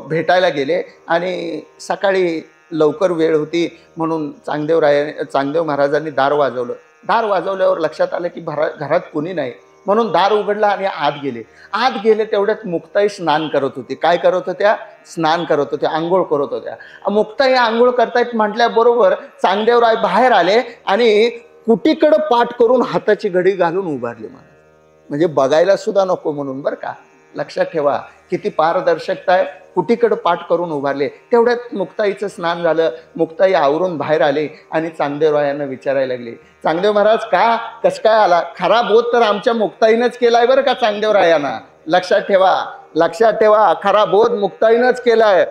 भेटायला गेले आणि सकाळी लवकर वेळ होती म्हणून चांगदेव महाराजांनी दार वाजवलं। दार वाजवल्यावर लक्षात आलं की घरात कोणी नाही, म्हणून दार उघडला आणि आत गेले। तेवढ्यात मुक्ताई स्नान करत होती। काय करत होत्या? स्नान करत होत्या, आंघोळ करत होत्या। मुक्ताई आंघोळ करतायत म्हटल्याबरोबर चांगदेवराय बाहेर आले आणि कुटीकडे पाठ करून हाताची घडी घालून उभारली महाराज, म्हणजे बघायला सुद्धा नको म्हणून बरं का। लक्षात ठेवा किती पारदर्शकता आहे। कुटीकडे पाठ करून उभारले। तेवढ्यात मुक्ताईचं स्नान झालं। मुक्ताई आवरून बाहेर आले आणि चांगदेवरायांना विचारायला लागले, चांगदेव महाराज कसं काय आला? खरा बोध तर आमच्या मुक्ताईनंच केलाय बरं का चांगदेवरायांना। लक्षात ठेवा, खरा बोध मुक्ताईनंच केलाय।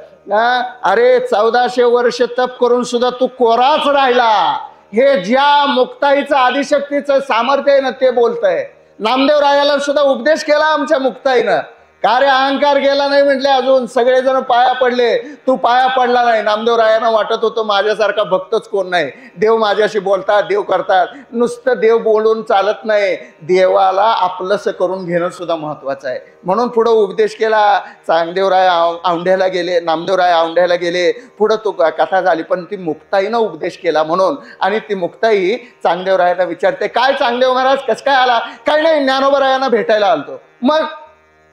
अरे 1400 वर्ष तप करून सुद्धा तू कोराच राहिला, हे ज्या मुक्ताईचं आदिशक्तीचं सामर्थ्य आहे ना ते बोलतंय। नामदेवरायाला सुद्धा उपदेश केला आमच्या मुक्ताईनं, का रे अहंकार गेला नाही म्हटले, अजून सगळेजण पाया पडले, तू पाया पडला नाही। नामदेवरायांना वाटत होतं माझ्यासारखा भक्तच कोण नाही, देव माझ्याशी बोलतात, देव करतात। नुसतं देव बोलून चालत नाही, देवाला आपलंसं करून घेणं सुद्धा महत्वाचं आहे। म्हणून पुढे उपदेश केला। चांगदेवराय औंढ्याला गेले, नामदेवराय औंढ्याला गेले, पुढे तो कथा झाली, पण ती मुक्ताईनं उपदेश केला म्हणून। आणि ती मुक्ताई चांगदेवरायांना विचारते, काय चांगदेव महाराज कसं काय आला? काय नाही, ज्ञानोबारायांना भेटायला आलतो। मग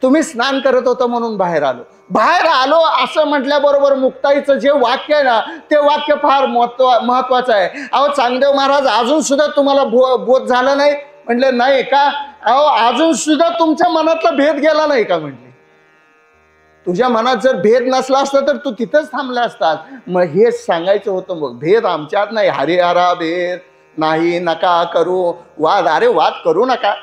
तुम्ही स्नान करत होतं म्हणून बाहेर आलो असं म्हटल्याबरोबर मुक्ताईचं जे वाक्य आहे ना ते वाक्य फार महत्वाचं आहे। अहो चांगदेव महाराज, अजून सुद्धा तुम्हाला बोध झाला नाही? म्हटले नाही का? अहो अजून सुद्धा तुमच्या मनातला भेद गेला नाही का? म्हटले तुझ्या मनात जर भेद नसला असता तर तू तिथंच थांबला असतात। मग हेच सांगायचं होतं, मग भेद आमच्यात नाही, हरिहरा भेद नाही, नका करू वाद। अरे वाद करू नका,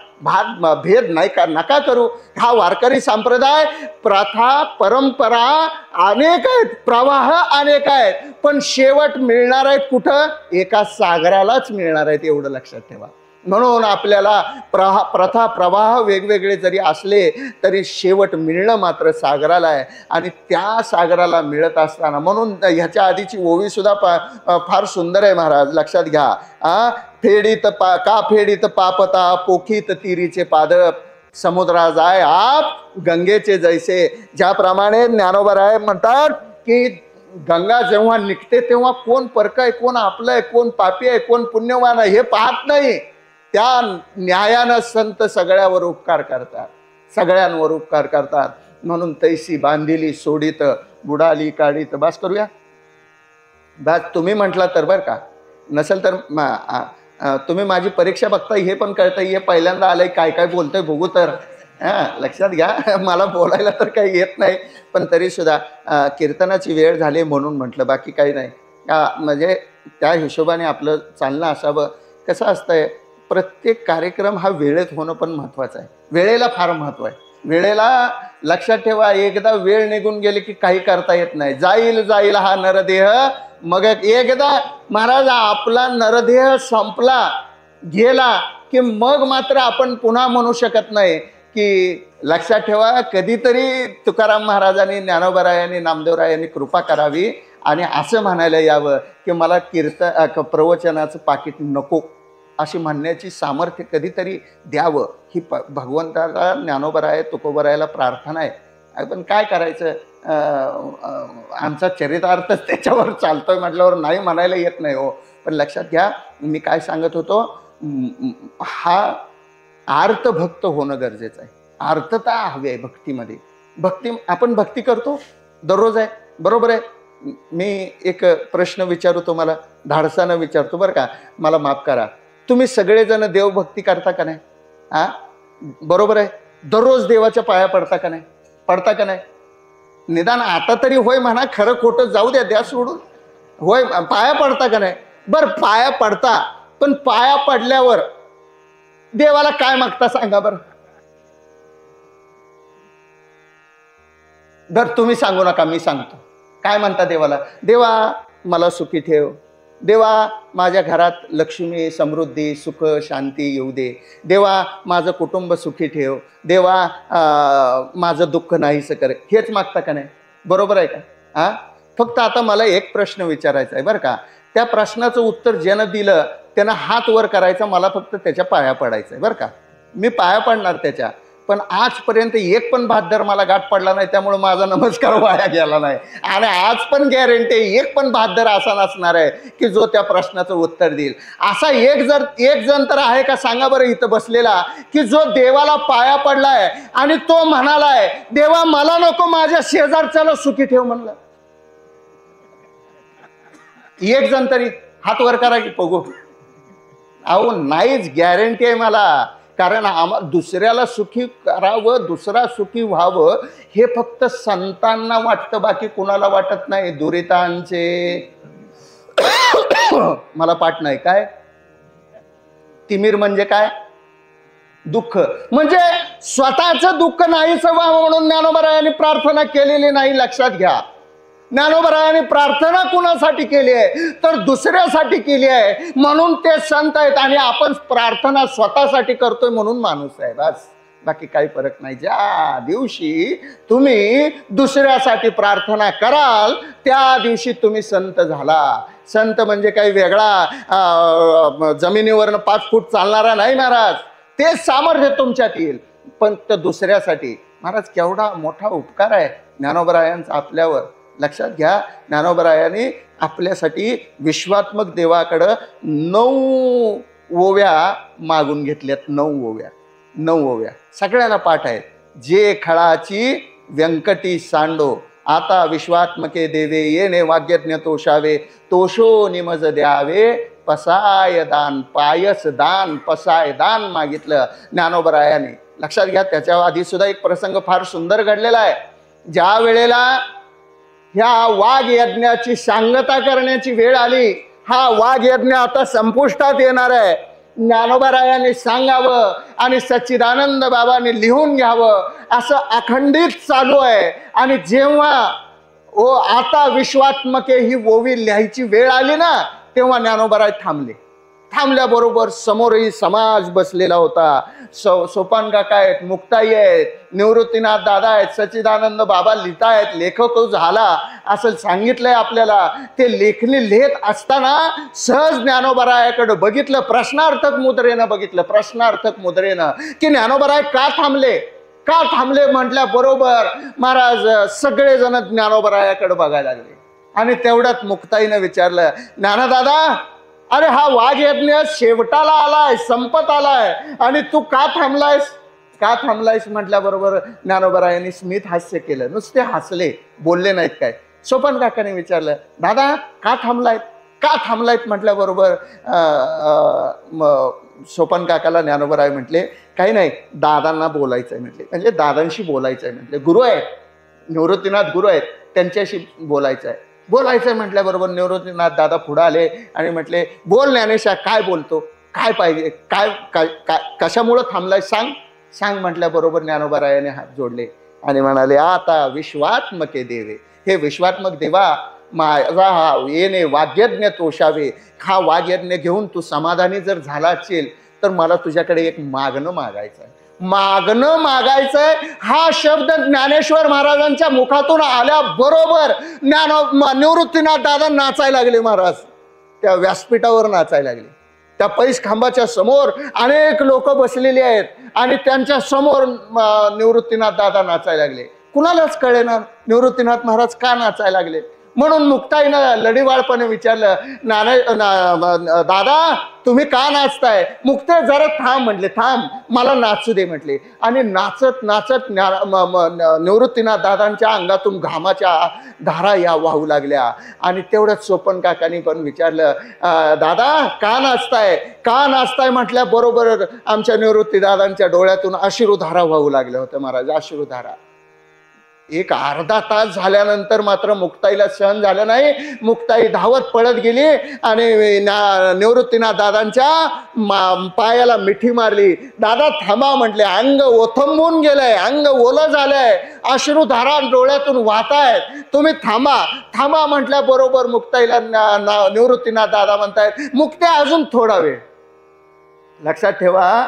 भेद नाही का, नका करू। हा वारकरी संप्रदाय, प्रथा परंपरा अनेक आहेत, प्रवाह अनेक आहेत, पण शेवट मिळणार आहेत कुठं? एका सागरालाच मिळणार आहेत, एवढं लक्षात ठेवा। म्हणून आपल्याला प्रथा प्रवाह वेगवेगळे जरी असले तरी शेवट मिळणं मात्र सागराला आहे आणि त्या सागराला मिळत असताना, म्हणून ह्याच्या आधीची ओवी सुद्धा फार सुंदर आहे महाराज, लक्षात घ्या। फेडीत पापता पोखीत तिरीचे पाद, समुद्रा जाय आप गंगेचे जैसे. ज्याप्रमाणे ज्ञानोबराय म्हणतात की गंगा जेव्हा निघते तेव्हा कोण परक आहे, कोण आपलं आहे, कोण पापी आहे, कोण पुण्यवान आहे हे पाहत नाही. त्या न्यायानं संत सगळ्यावर उपकार करतात, सगळ्यांवर उपकार करतात. म्हणून तैसी बांधिली सोडीत बुडाली काढीत. बस करूया, बस. तुम्ही म्हटलं तर बरं का, नसेल तर तुम्ही माझी परीक्षा बघताय हे पण कळतं, हे पहिल्यांदा आलंय, काय काय बोलतोय बघू तर. लक्षात घ्या, मला बोलायला तर काही येत नाही, पण तरी सुद्धा कीर्तनाची वेळ झाली म्हणून म्हटलं, बाकी काही नाही. म्हणजे त्या हिशोबाने आपलं चालणं असावं. कसं असतंय, प्रत्येक कार्यक्रम हा वेळेत होणं पण महत्त्वाचं आहे. वेळेला फार महत्त्व आहे. वेळेला लक्षात ठेवा, एकदा वेळ निघून गेली की काही करता येत नाही. जाईल जाईल हा नरदेह. मग एकदा महाराज आपला नरदेह संपला गेला की मग मात्र आपण पुन्हा म्हणू शकत नाही की. लक्षात ठेवा, कधीतरी तुकाराम महाराजांनी, ज्ञानोबरायांनी, नामदेवरायांनी कृपा करावी आणि असं म्हणायला यावं की मला प्रवचनाचं पाकिट नको, अशी म्हणण्याची सामर्थ्य कधीतरी द्यावं. ही भगवंताला, ज्ञानोबराय, तुकोबरायला प्रार्थना आहे. पण काय करायचं, आमचा चरितार्थच त्याच्यावर चालतोय म्हटल्यावर नाही म्हणायला येत नाही हो. पण लक्षात घ्या, मी काय सांगत होतो, हा आर्तभक्त होणं गरजेचं आहे. आर्तता हवी आहे भक्तीमध्ये. आपण भक्ती करतो दररोज आहे, बरोबर आहे. मी एक प्रश्न विचारू तुम्हाला, धाडसानं विचारतो बरं का, मला माफ करा. तुम्ही सगळेजण देवभक्ती करता का नाही? बरोबर आहे. दररोज देवाच्या पाया पडता का नाही? पडता का नाही? निदान आता तरी होय म्हणा, खरं खोटं जाऊ द्या, द्या सोडून. होय, पाया पडता का नाही? बरं, पाया पडता, पण पाया पडल्यावर देवाला काय मागता सांगा बरं. बरं तुम्ही सांगू नका, मी सांगतो. काय म्हणता देवाला? देवा मला सुखी ठेव, देवा माझ्या घरात लक्ष्मी, समृद्धी, सुख, शांती येऊ दे, देवा माझं कुटुंब सुखी ठेव, देवा माझं दुःख नाहीसं करे. हेच मागता का नाही? बरोबर आहे का? फक्त आता मला एक प्रश्न विचारायचा आहे बरं का. त्या प्रश्नाचं उत्तर ज्यानं दिलं त्यानं हात वर करायचा, मला फक्त त्याच्या पाया पडायचं आहे बरं का. मी पाया पडणार त्याच्या, पण आजपर्यंत एक पण भाद्दर मला गाठ पडला नाही, त्यामुळे माझा नमस्कार वाया गेला नाही. आणि आज पण गॅरंटी, एक पण भाद्दर असा नसणार आहे की जो त्या प्रश्नाचं उत्तर देईल. असा एक जण तर आहे का सांगा बरं इथं बसलेला, की जो देवाला पाया पडलाय आणि तो म्हणालाय देवा मला नको, माझ्या शेजारच्याला सुखी ठेव म्हणलं. एक जण तरी हात वर करा की बघू. अहो नाहीच, गॅरंटी आहे मला. कारण दुसऱ्याला सुखी करावं, दुसरा सुखी व्हावं हे फक्त संतांना वाटतं, बाकी कुणाला वाटत नाही. दुरितांचे मला पाठ नाही. काय तिमिर म्हणजे काय? दुःख. म्हणजे स्वतःचं दुःख नाहीसं व्हावं म्हणून ज्ञानोबरायांनी प्रार्थना केलेली नाही. लक्षात घ्या, ज्ञानोबरायांनी प्रार्थना कुणासाठी केली आहे तर दुसऱ्यासाठी केली आहे, म्हणून ते संत आहेत. आणि आपण प्रार्थना स्वतःसाठी करतोय म्हणून माणूस आहे, बस. बाकी काही फरक नाही. ज्या दिवशी तुम्ही दुसऱ्यासाठी प्रार्थना कराल त्या दिवशी तुम्ही संत झाला. संत म्हणजे काही वेगळा जमिनीवरनं 5 फूट चालणारा नाही महाराज. ते सामर्थ्य तुमच्यात येईल, पण ते दुसऱ्यासाठी. महाराज केवढा मोठा उपकार आहे ज्ञानोबरायांचा आपल्यावर. लक्षात घ्या, ज्ञानोबरायांनी आपल्यासाठी विश्वात्मक देवाकडं 9 ओव्या मागून घेतल्यात. 9 ओव्या सगळ्याला पाठ आहेत. जे खळाची व्यंकटी सांडो, आता विश्वात्मके देवे येणे वाग्यज्ञ तोषावे, तोषो निमज द्यावे पसाय दान. पायस दान, पसाय दान मागितलं ज्ञानोबरायांनी. लक्षात घ्या, त्याच्या आधी सुद्धा एक प्रसंग फार सुंदर घडलेला आहे. ज्या वेळेला ह्या वाघ यज्ञाची सांगता करण्याची वेळ आली, हा वाघ यज्ञ आता संपुष्टात येणार आहे, ज्ञानोबरायांनी सांगावं आणि सच्चिदानंद बाबांनी लिहून घ्यावं, असं अखंडित चालू आहे. आणि जेव्हा आता विश्वात्मके ही ओवी लिहायची वेळ आली ना, तेव्हा ज्ञानोबराय थांबले. थांबल्याबरोबर समोरही समाज बसलेला होता. सोपान काका आहेत, मुक्ताई आहेत, निवृत्तीनाथ दादा आहेत, सच्चिदानंद बाबा लिहितायत, लेखक झाला असं सांगितलंय आपल्याला. ते लेखणी लिहित असताना सहज ज्ञानोबरायाकडे बघितलं, प्रश्नार्थक मुद्रेनं बघितलं, प्रश्नार्थक मुद्रेनं, की ज्ञानोबराय का थांबले, का थांबले म्हटल्या बरोबर महाराज सगळेजण ज्ञानोबरायाकडे बघायला लागले. आणि तेवढ्यात मुक्ताईनं विचारलं, ज्ञानदादा, अरे हा वाघ यज्ञ शेवटाला आलाय, संपत आलाय, आणि तू का थांबलायस, का थांबलायस म्हटल्याबरोबर ज्ञानोबरायांनी स्मित हास्य केलं. नुसते हसले, बोलले नाहीत काय. सोपान काकाने विचारलं, दादा का थांबलायत, का थांबलायत म्हटल्याबरोबर सोपान काकाला ज्ञानोबराय म्हटले, काही नाही, दादांना बोलायचंय म्हटले, म्हणजे दादांशी बोलायचंय म्हटले. गुरु आहेत, निवृत्तीनाथ गुरु आहेत, त्यांच्याशी बोलायचंय. बोलायचं म्हटल्याबरोबर निवृत्तीनाथ दादा पुढे आले आणि म्हटले, बोल ज्ञानेशा, काय बोलतो, काय पाहिजे, काय काय काय कशामुळं थांबलाय, सांग सांग म्हटल्याबरोबर ज्ञानोबरायाने हात जोडले आणि म्हणाले, आता विश्वात्मके देवे, हे विश्वात्मक देवा, माझा हा येणे वाग्यज्ञ तोषावे, हा वाग्यज्ञ घेऊन तू समाधानी जर झाला असेल तर मला तुझ्याकडे एक मागणं मागायचं आहे. मागणं मागायचंय हा शब्द ज्ञानेश्वर महाराजांच्या मुखातून आल्याबरोबर निवृत्तीनाथ दादा नाचायला लागले. महाराज त्या व्यासपीठावर नाचायला लागले. त्या पैस खांबाच्या समोर अनेक लोक बसलेली आहेत आणि त्यांच्या समोर निवृत्तीनाथ दादा नाचायला लागले. कुणालाच कळेना निवृत्तीनाथ महाराज का नाचायला लागले. म्हणून मुक्ताईनं लढीवाळपणे विचारलं, दादा तुम्ही का नाचताय. मुक्ते जरा थांब म्हटले, थांब मला नाचू दे म्हटले. आणि नाचत नाचत निवृत्तीनाथ दादांच्या अंगातून घामाच्या धारा या वाहू लागल्या. आणि तेवढ्याच सोपन काकांनी पण विचारलं, दादा का नाचताय, का नाचताय म्हटल्या बरोबर आमच्या निवृत्ती दादांच्या डोळ्यातून अश्रुधारा वाहू लागल्या होत्या. महाराज अश्रुधारा. एक अर्धा तास झाल्यानंतर मात्र मुक्ताईला सहन झालं नाही. मुक्ताई धावत पळत गेली आणि निवृत्तीनाथ दादांच्या पायाला मिठी मारली. दादा थांबा म्हटले, अंग ओथंबून गेलंय, अंग ओलं झालंय, अश्रुधारा डोळ्यातून वाहतायत, तुम्ही थांबा थांबा म्हटल्या बरोबर मुक्ताईला निवृत्तीनाथ दादा म्हणतायत, मुक्ते अजून थोडा वेळ. लक्षात ठेवा,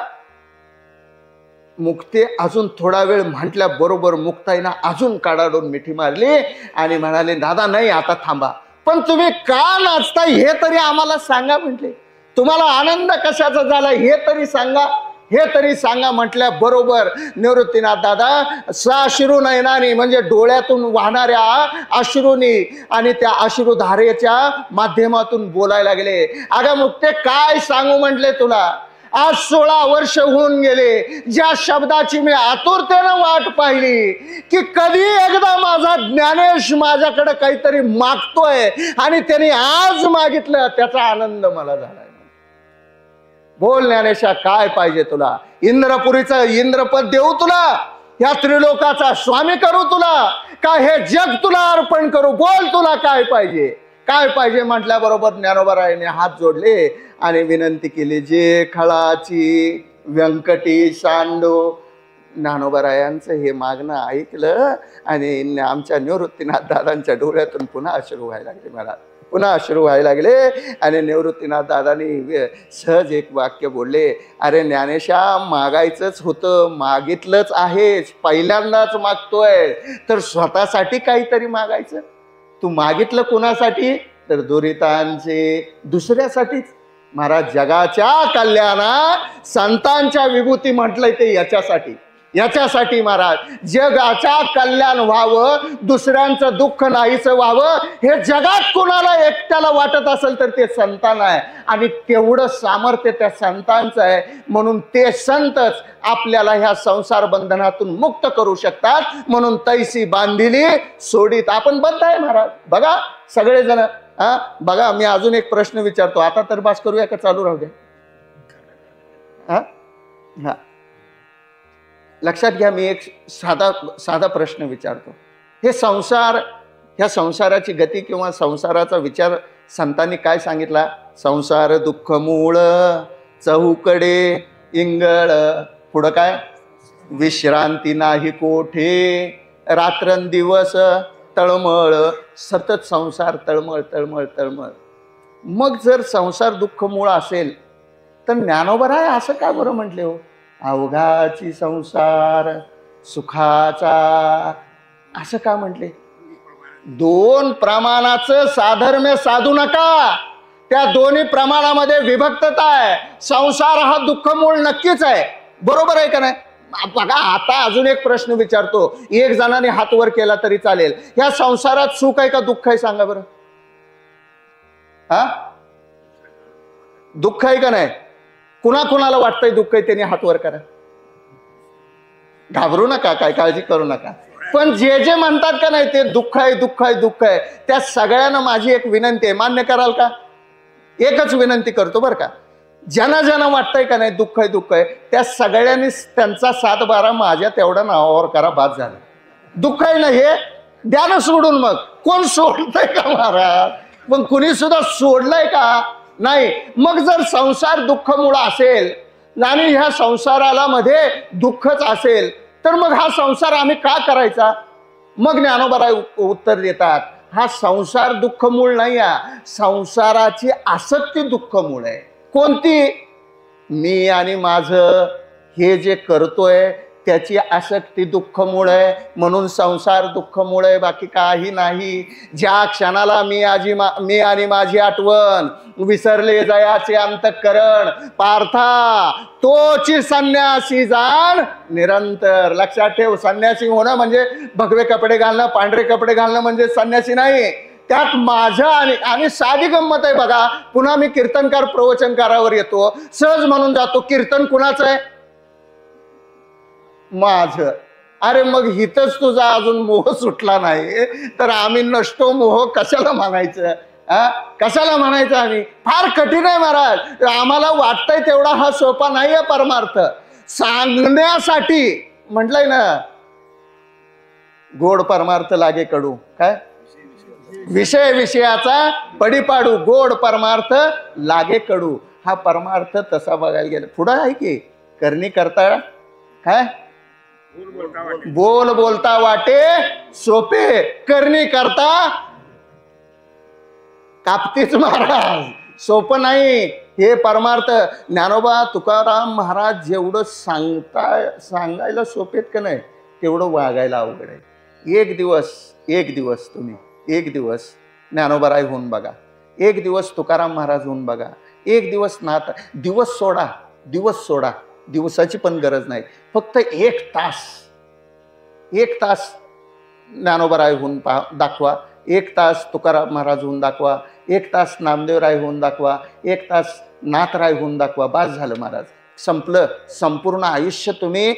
मुक्ते अजून थोडा वेळ म्हटल्या बरोबर मुक्ताईनं अजून काढाडून मिठी मारली आणि म्हणाले, दादा नाही आता थांबा, पण तुम्ही का नाचताय हे तरी आम्हाला सांगा म्हटले. तुम्हाला आनंद कशाचा झाला हे तरी सांगा, हे तरी सांगा म्हटल्या बरोबर निवृत्तीनाथ दादा साश्रू नयनानी म्हणजे डोळ्यातून वाहणाऱ्या अश्रूनी आणि त्या अश्रुधारेच्या माध्यमातून बोलायला गेले. अगं मुक्ते काय सांगू म्हटले तुला. आज 16 वर्ष होऊन गेले, ज्या शब्दाची मी आतुरतेनं वाट पाहिली की कधी एकदा माझा ज्ञानेश माझ्याकडे काहीतरी मागतोय आणि त्याने आज मागितलं, त्याचा आनंद मला झालाय. बोल ज्ञानेशा काय पाहिजे तुला. इंद्रपुरीचं इंद्रपद देऊ तुला, या त्रिलोकाचा स्वामी करू तुला, का हे जग तुला अर्पण करू. बोल तुला काय पाहिजे, काय पाहिजे म्हटल्याबरोबर ज्ञानोबरायाने हात जोडले आणि विनंती केली, जे खळाची व्यंकटी सांडो. ज्ञानोबरायांचं हे मागणं ऐकलं आणि आमच्या निवृत्तीनाथ दादांच्या डोळ्यातून पुन्हा अश्रू व्हायला लागले. मला पुन्हा अश्रू व्हायला लागले आणि निवृत्तीनाथ दादांनी सहज एक वाक्य बोलले, अरे ज्ञानेशा मागायचंच होतं, मागितलंच आहेच, पहिल्यांदाच मागतोय तर स्वतःसाठी काहीतरी मागायचं. तू मागितलं कोणासाठी तर दुरितांचे, दुसऱ्यासाठीच. महाराज जगाच्या कल्याणात संतांच्या विभूती म्हटलंय ते याच्यासाठी, याच्यासाठी महाराज जगाच्या कल्याण व्हावं, दुसऱ्यांचं दुःख नाहीचं व्हावं, हे जगात कोणाला एकट्याला वाटत असेल तर ते संतान आहे. आणि तेवढं सामर्थ्य त्या संतांचं आहे म्हणून ते संतच आपल्याला ह्या संसार बंधनातून मुक्त करू शकतात. म्हणून तैसी बांधिली सोडीत. आपण बंद आहे महाराज. बघा सगळेजण, बघा मी अजून एक प्रश्न विचारतो, आता तर बास करूया का चालू राहू द्या. हा लक्षात घ्या, मी एक साधा प्रश्न विचारतो. हे संसार, ह्या संसाराची गती किंवा संसाराचा विचार संतांनी काय सांगितला. संसार दुःख मूळ चहूकडे इंगळ, पुढं काय, विश्रांती नाही कोठे, रात्रंदिवस तळमळ, सतत संसार तळमळ तळमळ तळमळ. मग जर संसार दुःख मूळ असेल तर ज्ञानोबराय असं का बरं म्हटले हो? अवघाची संसार सुखाचा, असं का म्हटले? दोन प्रमाणाचं साधर्म्य साधू नका. त्या दोन्ही प्रमाणामध्ये विभक्तता आहे. संसार हा दुःख मूळ नक्कीच आहे, बरोबर आहे का नाही? बघा, आता अजून एक प्रश्न विचारतो, एक जणाने हात वर केला तरी चालेल. या संसारात सुख आहे का दुःख आहे? सांगा बरं. हा, दुःख आहे का नाही? कुणाला वाटतंय दुःख आहे त्यांनी हात वर करा. घाबरू नका, काय काळजी करू नका. पण जे जे म्हणतात का नाही ते दुःख आहे दुःख आहे दुःख आहे, त्या सगळ्यांना माझी एक विनंती आहे, मान्य कराल का? एकच विनंती करतो बरं का, ज्यांना ज्यांना वाटतंय का नाही दुःख आहे दुःख आहे, त्या सगळ्यांनी त्यांचा 7-12 माझ्या तेवढ्या नावावर करा, बाद झालं. दुःख आहे ना हे द्या ना सोडून. मग कोण सोडतंय का महाराज? पण कुणी सुद्धा सोडलंय का? नाही. मग जर संसार दुःखमुळे असेल आणि ह्या संसाराला मध्ये दुःखच असेल, तर मग हा संसार आम्ही का करायचा? मग ज्ञानोबराय उत्तर देतात, हा संसार दुःख मूळ नाही, संसाराची आसक्ती दुःख मूळ आहे. कोणती? मी आणि माझं हे जे करतोय त्याची आसक्ती दुःख मूळ आहे, म्हणून संसार दुःख मूळ आहे, बाकी काही नाही. ज्या क्षणाला मी आणि माझी आठवण विसरले जयाचे अंतःकरण, पार्था तोची संन्यासी जाण निरंतर. लक्षात ठेव, संन्यासी होणं म्हणजे भगवे कपडे घालणं, पांढरे कपडे घालणं म्हणजे संन्यासी नाही. त्यात माझं आणि साधी गंमत आहे बघा. पुन्हा मी कीर्तनकार प्रवचनकारावर येतो, सहज म्हणून जातो, कीर्तन कुणाचं आहे? माझं. अरे मग हितच तुझा अजून मोह सुटला नाही, तर आम्ही नसतो मोह कशाला म्हणायचं? कशाला म्हणायचं? आम्ही फार कठीण आहे महाराज. आम्हाला वाटतंय तेवढा हा सोपा नाहीये परमार्थ सांगण्यासाठी. म्हटलंय ना, गोड परमार्थ लागे कडू. काय? विषयाचा पडीपाडू, गोड परमार्थ लागे कडू. हा परमार्थ तसा बघायला गेला पुढं आहे की, करणी करता काय, बोल बोलता वाटे सोपे, करणी करता कापतीच महाराज. सोपं नाही हे परमार्थ. ज्ञानोबा तुकाराम महाराज जेवढं सांगायला सोपेत का नाही, तेवढं वागायला अवघड आहे. एक दिवस तुम्ही एक दिवस ज्ञानोबराय होऊन बघा, एक दिवस तुकाराम महाराज होऊन बघा, एक दिवस दिवस सोडा, दिवसाची पण गरज नाही, फक्त एक तास ज्ञानोबराय होऊन दाखवा, एक तास तुकाराम महाराज होऊन दाखवा, एक तास नामदेवराय होऊन दाखवा, एक तास नाथराय होऊन दाखवा, बास झालं महाराज. संपलं. संपूर्ण आयुष्य तुम्ही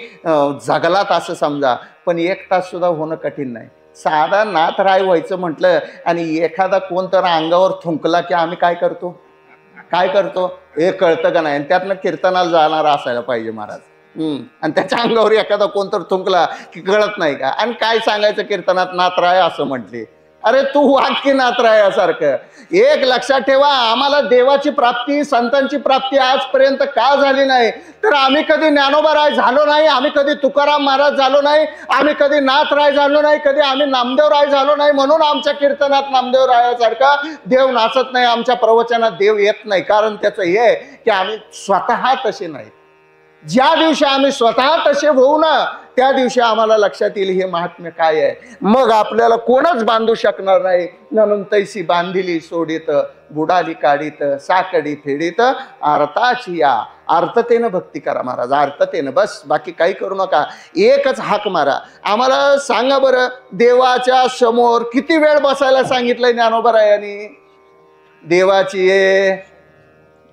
जगलात असं समजा, पण एक तास सुद्धा होणं कठीण नाही. साधा नाथराय व्हायचं म्हटलं आणि एखादा कोणतर अंगावर थुंकला की आम्ही काय करतो हे कळतं का नाही? आणि त्यातनं कीर्तनाला जाणार असायला पाहिजे महाराज. आणि त्याच्या अंगावर एखादा कोणतर थुंकला की कळत नाही का? आणि काय सांगायचं कीर्तनात, नाथराय असं म्हटले. अरे तू वाक्य नाथरायासारखं. एक लक्षात ठेवा, आम्हाला देवाची प्राप्ती, संतांची प्राप्ती आजपर्यंत का झाली नाही? तर आम्ही कधी ज्ञानोबराय झालो नाही, आम्ही कधी तुकाराम महाराज झालो नाही, आम्ही कधी नाथराय झालो नाही, कधी आम्ही नामदेवराय झालो नाही. म्हणून आमच्या कीर्तनात नामदेवरायासारखा देव नाचत नाही, आमच्या प्रवचनात देव येत नाही. कारण त्याचं हे की आम्ही स्वतः तसे नाही. ज्या दिवशी आम्ही स्वतः तसे होऊ ना, त्या दिवशी आम्हाला लक्षात येईल हे महात्म्य काय आहे. मग आपल्याला कोणच बांधू शकणार नाही. म्हणून तैसी बांधिली सोडित, बुडाली काढीत, साकडी फेडीत, अर्थाची या. अर्थतेनं भक्ती करा महाराज, अर्थतेनं, बस. बाकी काही करू नका. एकच हाक मारा. आम्हाला सांगा बरं, देवाच्या समोर किती वेळ बसायला सांगितलंय ज्ञानोबरायांनी? देवाची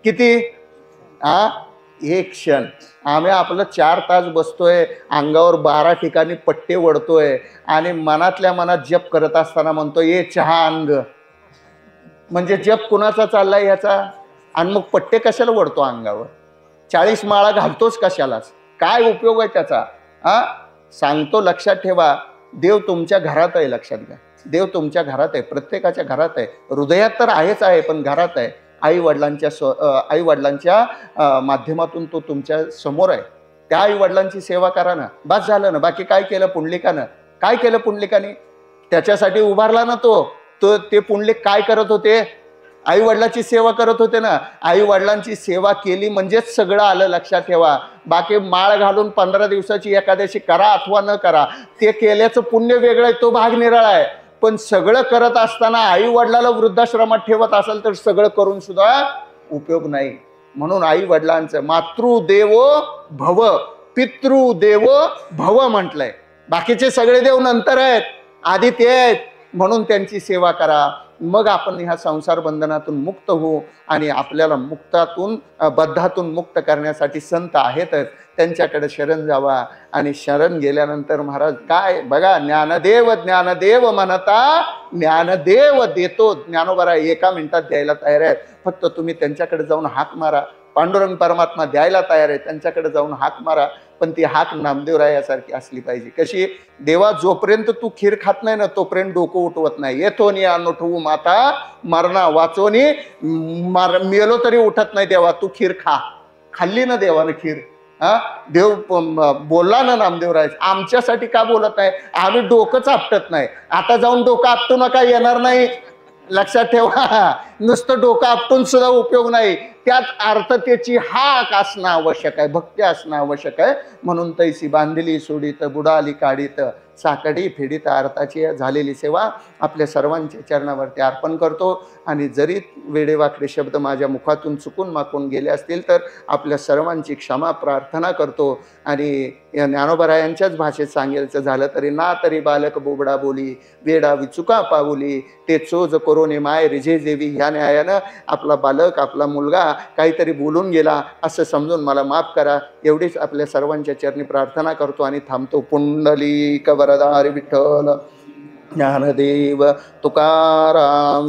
किती? एक क्षण. आम्ही आपलं 4 तास बसतोय, अंगावर 12 ठिकाणी पट्टे वडतोय आणि मनातल्या मनात जप करत असताना म्हणतो ये चहा अंग. म्हणजे जप कुणाचा चाललाय याचा? आणि मग पट्टे कशाला वडतो अंगावर? 40 माळा घालतोच कशालाच? काय उपयोग आहे त्याचा? सांगतो, लक्षात ठेवा, देव तुमच्या घरात आहे. लक्षात घ्या, देव तुमच्या घरात आहे, प्रत्येकाच्या घरात आहे. हृदयात तर आहेच आहे, पण घरात आहे. आई वडिलांच्या माध्यमातून तो तुमच्या समोर आहे. त्या आई वडिलांची सेवा करा ना, बस झालं ना. बाकी काय केलं पुंडलिकानं? काय केलं पुंडलिकाने? त्याच्यासाठी उभारला ना तो ते पुंडलिक काय करत होते? आई वडिलाची सेवा करत होते ना, आई वडिलांची सेवा केली म्हणजेच सगळं आलं, लक्षात ठेवा. बाकी माळ घालून 15 दिवसाची एकादशी करा अथवा न करा, ते केल्याचं पुण्य वेगळं आहे, तो भाग निराळा आहे. पण सगळं करत असताना आई वडिलाला वृद्धाश्रमात ठेवत असेल तर सगळं करून सुद्धा उपयोग नाही. म्हणून आई वडिलांचं मातृदेवो भव पितृदेवो भव म्हटलंय. बाकीचे सगळे देव नंतर आहेत, आधी ते आहेत. म्हणून त्यांची सेवा करा, मग आपण ह्या संसार बंधनातून मुक्त होऊ. आणि आपल्याला मुक्तातून बद्धातून मुक्त करण्यासाठी संत आहेतच, त्यांच्याकडे शरण जावा. आणि शरण गेल्यानंतर महाराज काय बघा, ज्ञानदेव ज्ञानदेव म्हणता ज्ञानदेव देतो. ज्ञानोबा 1 मिनिटात द्यायला तयार आहेत, फक्त तुम्ही त्यांच्याकडे जाऊन हाक मारा. पांडुरंग परमात्मा द्यायला तयार आहे, त्यांच्याकडे जाऊन हाक मारा. पण ती हाक नामदेवरायासारखी असली पाहिजे. कशी? देवा, जोपर्यंत तू खीर खात नाही ना तोपर्यंत डोकं उठवत नाही. येतो नि अनुठवू माता मरणा वाचोनी, मेलो तरी उठत नाही. देवा तू खीर खा. खाल्ली ना देवानं खीर, देव बोलला ना नामदेवराय. आमच्यासाठी का बोलत नाही? आम्ही डोकंच आपटत नाही. आता जाऊन डोकं आपटू नका, येणार नाही, लक्षात ठेवा. नुसतं डोकं आपटून सुद्धा उपयोग नाही. त्यात अर्थतेची हाक असणं आवश्यक आहे, भक्ती असणं आवश्यक आहे. म्हणून तैसी बांधली सोडीत बुडाली काढीत, साकडी फेडीत अर्थाची झालेली सेवा आपल्या सर्वांच्या चरणावरती अर्पण करतो. आणि जरी वेडेवाकडे शब्द माझ्या मुखातून चुकून माकून गेले असतील तर आपल्या सर्वांची क्षमा प्रार्थना करतो. आणि या ज्ञानोबरायांच्याच भाषेत सांगायचं झालं तरी, ना तरी बालक बोबडा बोली वेडा विचुका पावली, ते चोज करोने माय रिझे जेवी. ह्या न्यायानं आपला बालक, आपला मुलगा काहीतरी बोलून गेला असं समजून मला माफ करा, एवढीच आपल्या सर्वांच्या चरणी प्रार्थना करतो आणि थांबतो. पुंडलिक वरदारी विठ्ठल ज्ञानदेव तुकाराम.